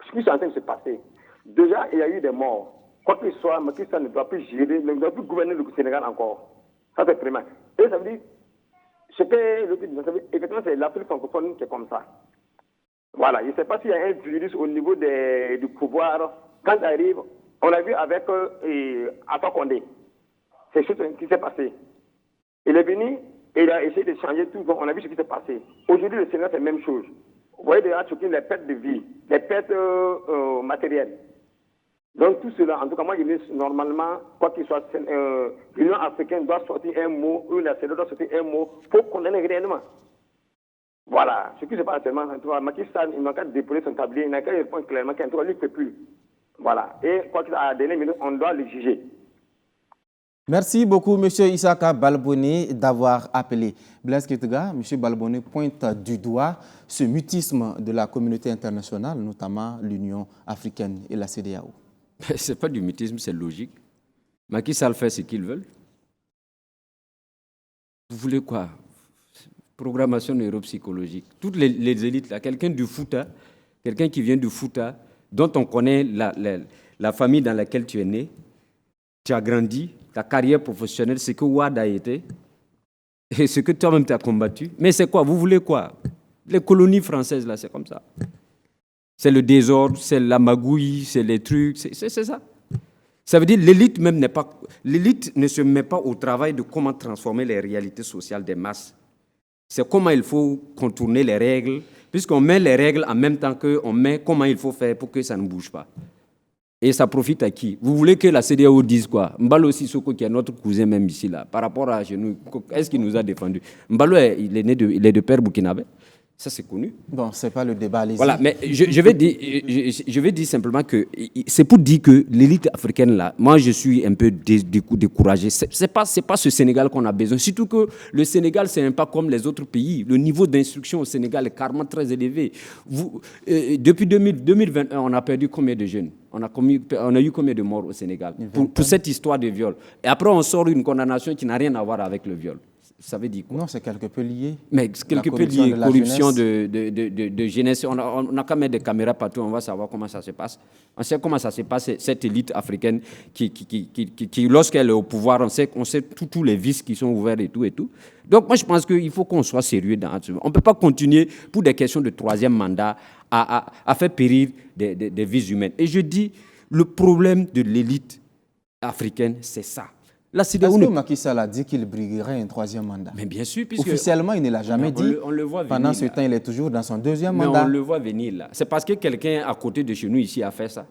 Ce qui est en train de se passer. Déjà, il y a eu des morts. Quoi qu'il soit, Macky Sall ne doit plus gérer, ne doit plus gouverner le Sénégal encore. Ça, c'est primaire. Et ça veut dire, effectivement, c'est l'Afrique francophone qui est comme ça. Voilà, je ne sais pas s'il y a un virus au niveau du pouvoir. Quand il arrive, on l'a vu avec Alpha Condé. C'est ce qui s'est passé. Il est venu et il a essayé de changer tout. On a vu ce qui s'est passé. Aujourd'hui, le Sénégal, c'est la même chose. Vous voyez déjà les pertes de vie, les pertes matérielles. Donc tout cela, en tout cas, moi je dis normalement, quoi qu'il soit, l'Union africaine doit sortir un mot, ou la CEDEAO doit sortir un mot pour condamner réellement. Voilà, ce qui se passe actuellement, Macky Sall, il n'a qu'à déposer son tablier, il n'a qu'à répondre clairement qu'un truc, lui ne peut plus. Voilà. Et quoi qu'il a à la dernière minute, on doit le juger. Merci beaucoup, M. Issaka Balboni, d'avoir appelé. Blaise Ketega, M. Balboni pointe du doigt ce mutisme de la communauté internationale, notamment l'Union africaine et la CEDEAO. Ce n'est pas du mutisme, c'est logique. Macky Sall fait ce qu'ils veulent. Vous voulez quoi? Programmation neuropsychologique. Toutes les élites, là, quelqu'un du Fouta, quelqu'un qui vient du Fouta, dont on connaît la famille dans laquelle tu es né, tu as grandi, ta carrière professionnelle, ce que Ouad a été, et ce que toi-même tu as combattu. Mais c'est quoi? Vous voulez quoi? Les colonies françaises, là, c'est comme ça. C'est le désordre, c'est la magouille, c'est les trucs, c'est ça. Ça veut dire que l'élite même l'élite ne se met pas au travail de comment transformer les réalités sociales des masses. C'est comment il faut contourner les règles, puisqu'on met les règles en même temps qu'on met comment il faut faire pour que ça ne bouge pas. Et ça profite à qui? Vous voulez que la CEDEAO dise quoi? Mbalo Sissoko, qui est notre cousin même ici, là, par rapport à chez nous, est-ce qu'il nous a défendus? Mbalo, il est de père burkinabé. Ça, c'est connu. Bon, ce n'est pas le débat, allez-y. Voilà, mais je vais dire simplement que c'est pour dire que l'élite africaine, là, moi, je suis un peu découragé. C'est pas ce Sénégal qu'on a besoin. Surtout que le Sénégal, ce n'est pas comme les autres pays. Le niveau d'instruction au Sénégal est carrément très élevé. Depuis 2021, on a perdu combien de jeunes? On a eu combien de morts au Sénégal pour cette histoire de viol? Et après, on sort une condamnation qui n'a rien à voir avec le viol. Ça veut dire quoi? Non, c'est quelque peu lié. Mais quelque peu lié, corruption de jeunesse. On a qu'à mettre des caméras partout, on va savoir comment ça se passe. On sait comment ça se passe, cette élite africaine qui lorsqu'elle est au pouvoir, on sait tous les vices qui sont ouverts et tout et tout. Donc moi, je pense qu'il faut qu'on soit sérieux dans ce. On ne peut pas continuer pour des questions de troisième mandat à faire périr des vies humaines. Et je dis, le problème de l'élite africaine, c'est ça. Est-ce que Macky Sall a dit qu'il briguerait un troisième mandat? Mais bien sûr, puisque officiellement, il ne l'a jamais dit. On le voit venir. Pendant ce temps, il est toujours dans son deuxième mandat. Mais on le voit venir là. C'est parce que quelqu'un à côté de chez nous ici a fait ça.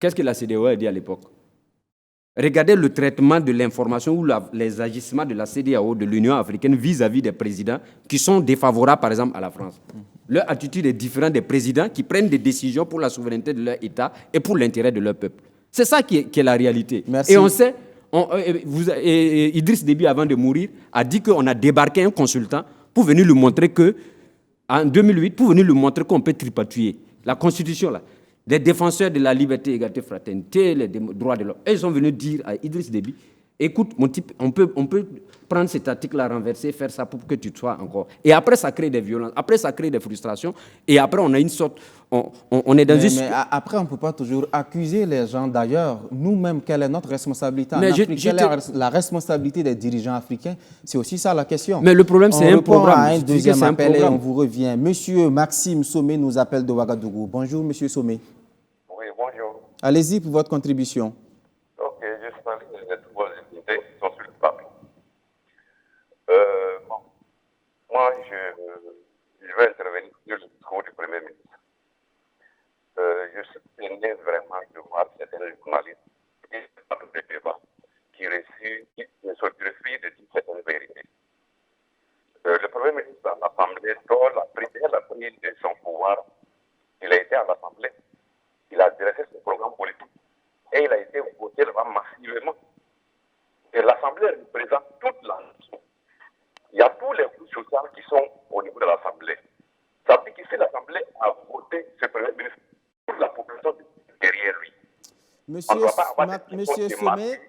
Qu'est-ce que la CEDEAO a dit à l'époque? Regardez le traitement de l'information ou les agissements de la CEDEAO, de l'Union africaine vis-à-vis des présidents qui sont défavorables, par exemple, à la France. Leur attitude est différente des présidents qui prennent des décisions pour la souveraineté de leur État et pour l'intérêt de leur peuple. C'est ça qui est la réalité. Merci. Et on sait... Idriss Déby, avant de mourir, a dit qu'on a débarqué un consultant pour venir lui montrer en 2008, pour venir lui montrer qu'on peut tripatouiller la Constitution, là, des défenseurs de la liberté, égalité, fraternité, les droits de l'homme. Et ils sont venus dire à Idriss Déby, écoute, mon type, on peut prendre cet article-là, renverser, faire ça pour que tu sois encore. Et après, ça crée des violences, après, ça crée des frustrations, et après, on a une sorte... On est dans une... Mais après, on ne peut pas toujours accuser les gens. D'ailleurs, nous-mêmes, quelle est notre responsabilité en Afrique? Quelle est la responsabilité des dirigeants africains? C'est aussi ça la question. Mais le problème, c'est un programme. On répond à un deuxième appel et on vous revient. Monsieur Maxime Somé nous appelle de Ouagadougou. Bonjour, monsieur Somé. Oui, bonjour. Allez-y pour votre contribution. Ok, je salue les trois invités qui sont sur le plateau. Bon, moi, je vais intervenir sur le discours du Premier ministre. Je suis gêné vraiment de voir certains journalistes et pas de débat qui se refusent de dire certaines vérités. Le Premier ministre à l'Assemblée, dont la prise de son pouvoir, il a été à l'Assemblée, il a dressé son programme politique et il a été voté massivement. Et l'Assemblée représente toute la nation. Il y a tous les groupes sociaux qui sont au niveau de l'Assemblée. Ça veut dire qu'ici, l'Assemblée a voté ce Premier ministre pour la population derrière lui. Monsieur Somé,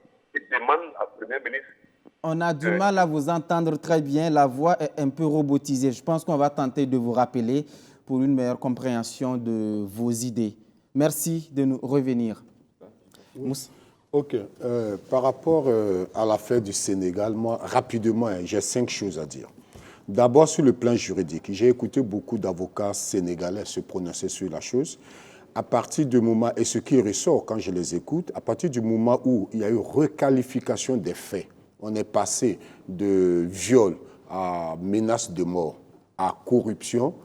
on a du mal à vous entendre très bien. La voix est un peu robotisée. Je pense qu'on va tenter de vous rappeler pour une meilleure compréhension de vos idées. Merci de nous revenir. Ok. Par rapport à l'affaire du Sénégal, moi, rapidement, j'ai 5 choses à dire. D'abord, sur le plan juridique, j'ai écouté beaucoup d'avocats sénégalais se prononcer sur la chose. À partir du moment, et ce qui ressort quand je les écoute, à partir du moment où il y a eu requalification des faits, on est passé de viol à menace de mort à corruption,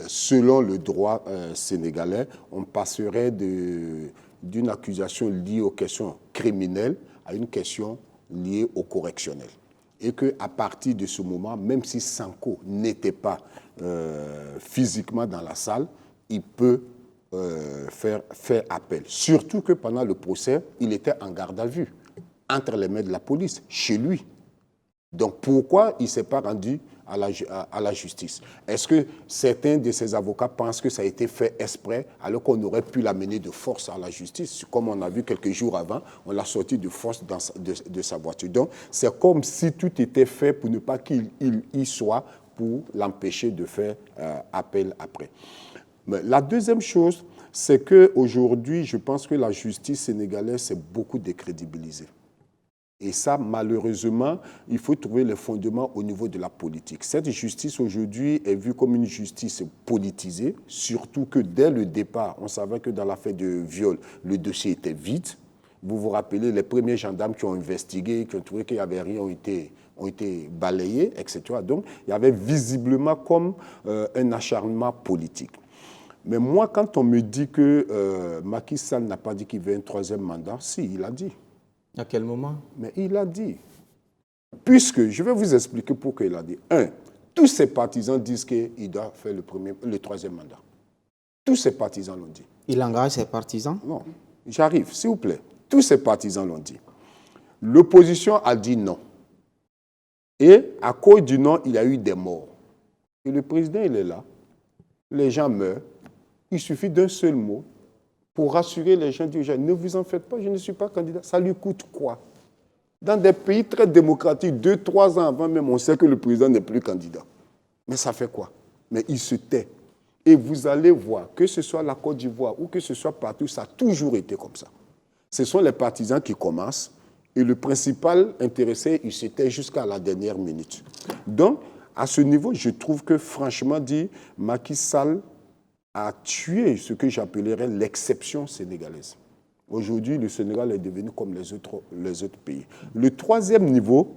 selon le droit sénégalais, on passerait d'une accusation liée aux questions criminelles à une question liée au correctionnel. Et qu'à partir de ce moment, même si Sanko n'était pas physiquement dans la salle, il peut faire appel. Surtout que pendant le procès, il était en garde à vue, entre les mains de la police, chez lui. Donc pourquoi il ne s'est pas rendu à la justice? Est-ce que certains de ses avocats pensent que ça a été fait exprès alors qu'on aurait pu l'amener de force à la justice? Comme on a vu quelques jours avant, on l'a sorti de force de sa voiture. Donc c'est comme si tout était fait pour ne pas qu'il y soit, pour l'empêcher de faire appel après. Mais la deuxième chose, c'est qu'aujourd'hui, je pense que la justice sénégalaise s'est beaucoup décrédibilisée. Et ça, malheureusement, il faut trouver les fondements au niveau de la politique. Cette justice aujourd'hui est vue comme une justice politisée, surtout que dès le départ, on savait que dans l'affaire de viol, le dossier était vide. Vous vous rappelez, les premiers gendarmes qui ont investigué, qui ont trouvé qu'il n'y avait rien, ont été balayés, etc. Donc, il y avait visiblement comme un acharnement politique. Mais moi, quand on me dit que Macky Sall n'a pas dit qu'il veut un troisième mandat, si, il a dit. À quel moment? Mais il a dit. Puisque, je vais vous expliquer pourquoi il a dit. Un, tous ses partisans disent qu'il doit faire le troisième mandat. Tous ses partisans l'ont dit. Il engage ses partisans? Non, j'arrive, s'il vous plaît. Tous ses partisans l'ont dit. L'opposition a dit non. Et à cause du non, il y a eu des morts. Et le président, il est là. Les gens meurent. Il suffit d'un seul mot pour rassurer les gens, dire, ne vous en faites pas, je ne suis pas candidat. Ça lui coûte quoi? Dans des pays très démocratiques, 2-3 ans avant même, on sait que le président n'est plus candidat. Mais ça fait quoi? Mais il se tait. Et vous allez voir, que ce soit la Côte d'Ivoire ou que ce soit partout, ça a toujours été comme ça. Ce sont les partisans qui commencent et le principal intéressé, il se tait jusqu'à la dernière minute. Donc, à ce niveau, je trouve que, franchement dit, Macky Sall a tué ce que j'appellerais l'exception sénégalaise. Aujourd'hui, le Sénégal est devenu comme les autres pays. Le troisième niveau,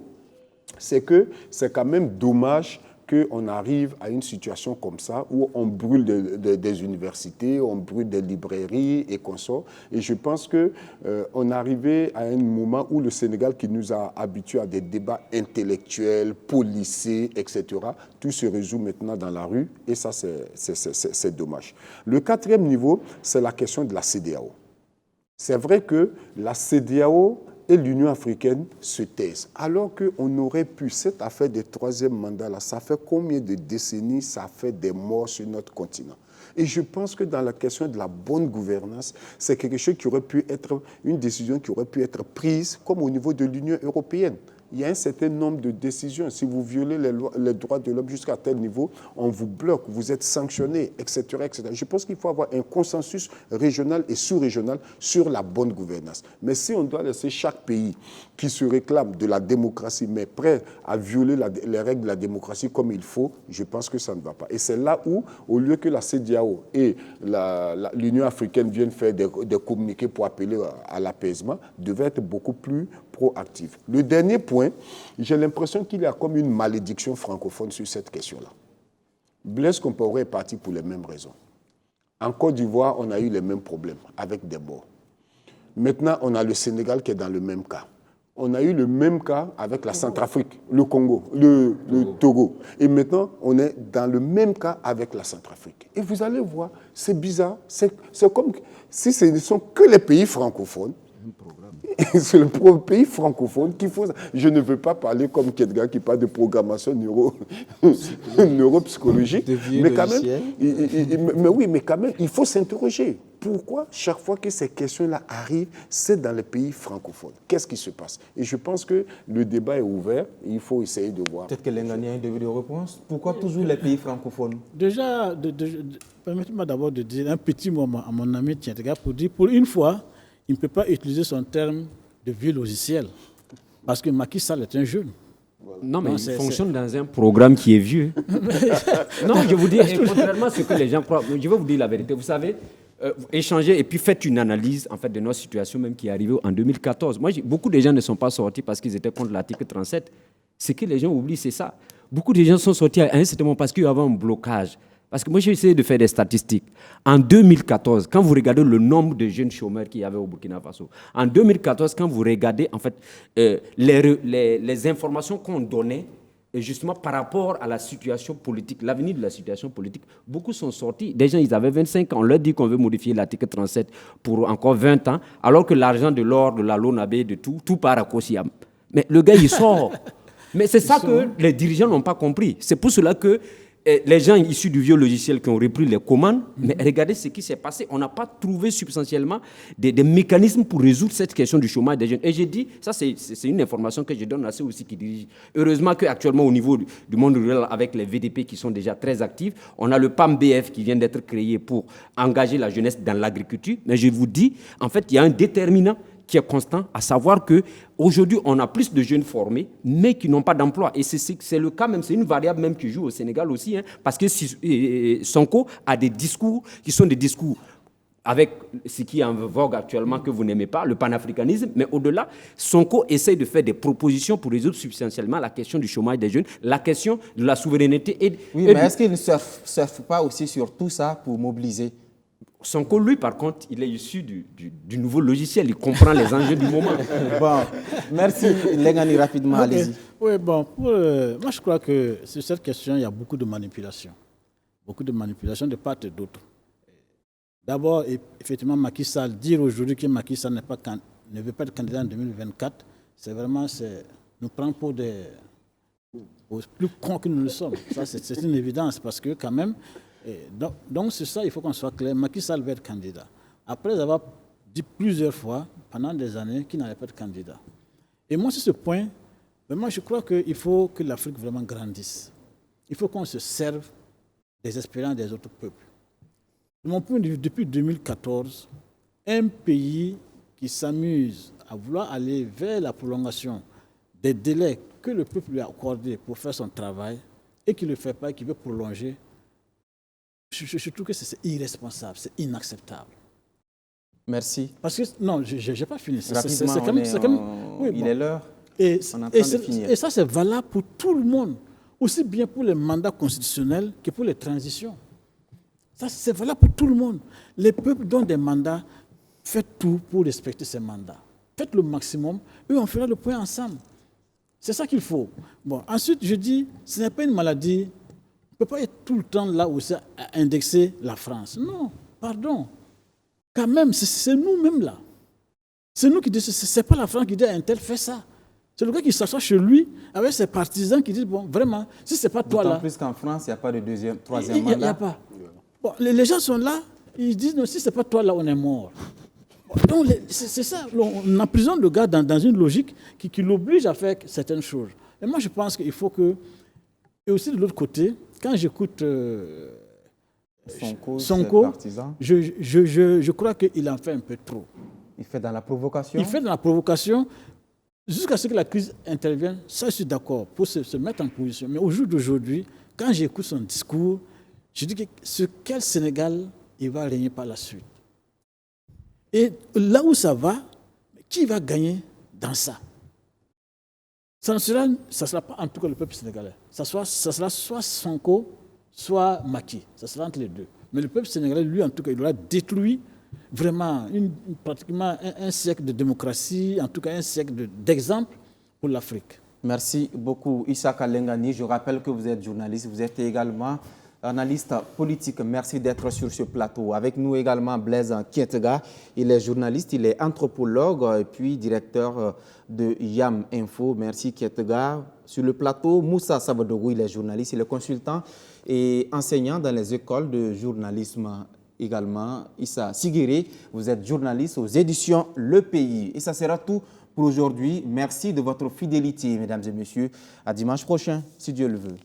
c'est que c'est quand même dommage qu'on arrive à une situation comme ça où on brûle des universités, on brûle des librairies et consorts. Et je pense qu'on est arrivé à un moment où le Sénégal, qui nous a habitués à des débats intellectuels, policés, etc., tout se résout maintenant dans la rue et ça, c'est dommage. Le quatrième niveau, c'est la question de la CEDEAO. C'est vrai que la CEDEAO et l'Union africaine se taisent. Alors qu'on aurait pu, cette affaire des troisième mandats-là, ça fait combien de décennies ça fait des morts sur notre continent? Et je pense que dans la question de la bonne gouvernance, c'est quelque chose qui aurait pu être, une décision qui aurait pu être prise comme au niveau de l'Union européenne. Il y a un certain nombre de décisions. Si vous violez les droits de l'homme jusqu'à tel niveau, on vous bloque, vous êtes sanctionné, etc., etc. Je pense qu'il faut avoir un consensus régional et sous-régional sur la bonne gouvernance. Mais si on doit laisser chaque pays qui se réclame de la démocratie, mais prêt à violer les règles de la démocratie comme il faut, je pense que ça ne va pas. Et c'est là où, au lieu que la CEDEAO et l'Union africaine viennent faire des communiqués pour appeler à l'apaisement, devaient être beaucoup plus proactifs. Le dernier point, j'ai l'impression qu'il y a comme une malédiction francophone sur cette question-là. Blaise Compaoré est parti pour les mêmes raisons. En Côte d'Ivoire, on a eu les mêmes problèmes avec des morts. Maintenant, on a le Sénégal qui est dans le même cas. On a eu le même cas avec la Centrafrique, le Congo, le Togo. Et maintenant, on est dans le même cas avec la Centrafrique. Et vous allez voir, c'est bizarre. C'est comme si ce ne sont que les pays francophones. C'est le pays francophone qu'il faut. Je ne veux pas parler comme quelqu'un qui parle de programmation neuropsychologique. Mais quand même, il faut s'interroger. Pourquoi chaque fois que ces questions-là arrivent, c'est dans les pays francophones? Qu'est-ce qui se passe? Et je pense que le débat est ouvert. Et il faut essayer de voir. Peut-être que l'Indien a un début de réponse. Pourquoi toujours les pays francophones? Déjà, permettez-moi d'abord de dire un petit moment à mon ami Tientega pour dire, pour une fois, il ne peut pas utiliser son terme de vieux logiciel. Parce que Macky Sall est un jeune. Non, mais il fonctionne dans un programme qui est vieux. Non, je vous dis, contrairement à ce que les gens croient, je vais vous dire la vérité. Vous savez, échanger et puis faites une analyse en fait, de notre situation même qui est arrivée en 2014. Moi, beaucoup de gens ne sont pas sortis parce qu'ils étaient contre l'article 37. Ce que les gens oublient, c'est ça. Beaucoup de gens sont sortis à un certain moment parce qu'il y avait un blocage. Parce que moi, j'ai essayé de faire des statistiques. En 2014, quand vous regardez le nombre de jeunes chômeurs qu'il y avait au Burkina Faso, en 2014, quand vous regardez en fait, les informations qu'on donnait et justement par rapport à la situation politique, l'avenir de la situation politique, beaucoup sont sortis. Des gens, ils avaient 25 ans, on leur dit qu'on veut modifier l'article 37 pour encore 20 ans, alors que l'argent de l'or, de la Lonabé, de tout part à Kosiam. Mais le gars, il sort. Mais c'est ça que les dirigeants n'ont pas compris. C'est pour cela que les gens issus du vieux logiciel qui ont repris les commandes, mais regardez ce qui s'est passé. On n'a pas trouvé substantiellement des mécanismes pour résoudre cette question du chômage des jeunes. Et j'ai dit, ça c'est une information que je donne à ceux aussi qui dirigent. Heureusement qu'actuellement au niveau du monde rural, avec les VDP qui sont déjà très actifs, on a le PAM-BF qui vient d'être créé pour engager la jeunesse dans l'agriculture. Mais je vous dis, en fait, il y a un déterminant qui est constant, à savoir qu'aujourd'hui, on a plus de jeunes formés, mais qui n'ont pas d'emploi. Et c'est le cas même, c'est une variable même qui joue au Sénégal aussi, hein, parce que Sonko a des discours qui sont des discours avec ce qui est en vogue actuellement que vous n'aimez pas, le panafricanisme, mais au-delà, Sonko essaye de faire des propositions pour résoudre substantiellement la question du chômage des jeunes, la question de la souveraineté. Oui, mais est-ce qu'il ne surfe pas aussi sur tout ça pour mobiliser? Sonko, lui, par contre, il est issu du nouveau logiciel. Il comprend les enjeux du moment. Bon, merci. Lengani, rapidement, allez-y. Oui, bon, moi, je crois que sur cette question, il y a beaucoup de manipulation. Beaucoup de manipulation de part et d'autre. D'abord, effectivement, Macky Sall, dire aujourd'hui que Macky Sall ne veut pas être candidat en 2024, c'est vraiment nous prend pour plus cons que nous le sommes. Ça, c'est une évidence parce que quand même, donc c'est ça, il faut qu'on soit clair. Macky Sall va être candidat. Après avoir dit plusieurs fois, pendant des années, qu'il n'allait pas être candidat. Et moi, sur ce point, vraiment, je crois qu'il faut que l'Afrique vraiment grandisse. Il faut qu'on se serve des expériences des autres peuples. De mon point de vue, depuis 2014, un pays qui s'amuse à vouloir aller vers la prolongation des délais que le peuple lui a accordés pour faire son travail et qui ne le fait pas et qui veut prolonger, je trouve que c'est irresponsable, c'est inacceptable. Merci. Parce que, non, je n'ai pas fini. Il est l'heure. Et ça, c'est valable pour tout le monde, aussi bien pour les mandats constitutionnels que pour les transitions. Ça, c'est valable pour tout le monde. Les peuples donnent des mandats, faites tout pour respecter ces mandats. Faites le maximum et on fera le point ensemble. C'est ça qu'il faut. Bon, ensuite, je dis, ce n'est pas une maladie. On ne peut pas être tout le temps là aussi à indexer la France. Non, pardon. Quand même, c'est nous-mêmes là. C'est nous qui disons, ce n'est pas la France qui dit à un tel, fais ça. C'est le gars qui s'assoit chez lui avec ses partisans qui disent, bon, vraiment, si ce n'est pas toi là. D'autant plus qu'en France, il n'y a pas de troisième mandat. Il n'y a pas. Bon, les gens sont là, ils disent, non, si ce n'est pas toi là, on est mort. Donc, c'est ça. On emprisonne le gars dans une logique qui l'oblige à faire certaines choses. Et moi, je pense qu'il faut que. Et aussi de l'autre côté, quand j'écoute Sonko, je crois qu'il en fait un peu trop. Il fait dans la provocation. Il fait dans la provocation jusqu'à ce que la crise intervienne. Ça, je suis d'accord, pour se mettre en position. Mais au jour d'aujourd'hui, quand j'écoute son discours, je dis que quel Sénégal il va régner par la suite. Et là où ça va, qui va gagner dans ça? Ça ne sera pas en tout cas le peuple sénégalais. Ça sera soit Sonko, soit Macky. Ça sera entre les deux. Mais le peuple sénégalais, lui, en tout cas, il aura détruit vraiment pratiquement un siècle de démocratie, en tout cas un siècle d'exemple pour l'Afrique. Merci beaucoup, Issaka Lengani. Je rappelle que vous êtes journaliste, vous êtes également analyste politique. Merci d'être sur ce plateau. Avec nous également Blaise Kietega. Il est journaliste, il est anthropologue et puis directeur de YAM Info. Merci Kietega. Sur le plateau, Moussa Sabadogou, il est journaliste, il est consultant et enseignant dans les écoles de journalisme également. Issa Sigiri, vous êtes journaliste aux éditions Le Pays. Et ça sera tout pour aujourd'hui. Merci de votre fidélité, mesdames et messieurs. À dimanche prochain, si Dieu le veut.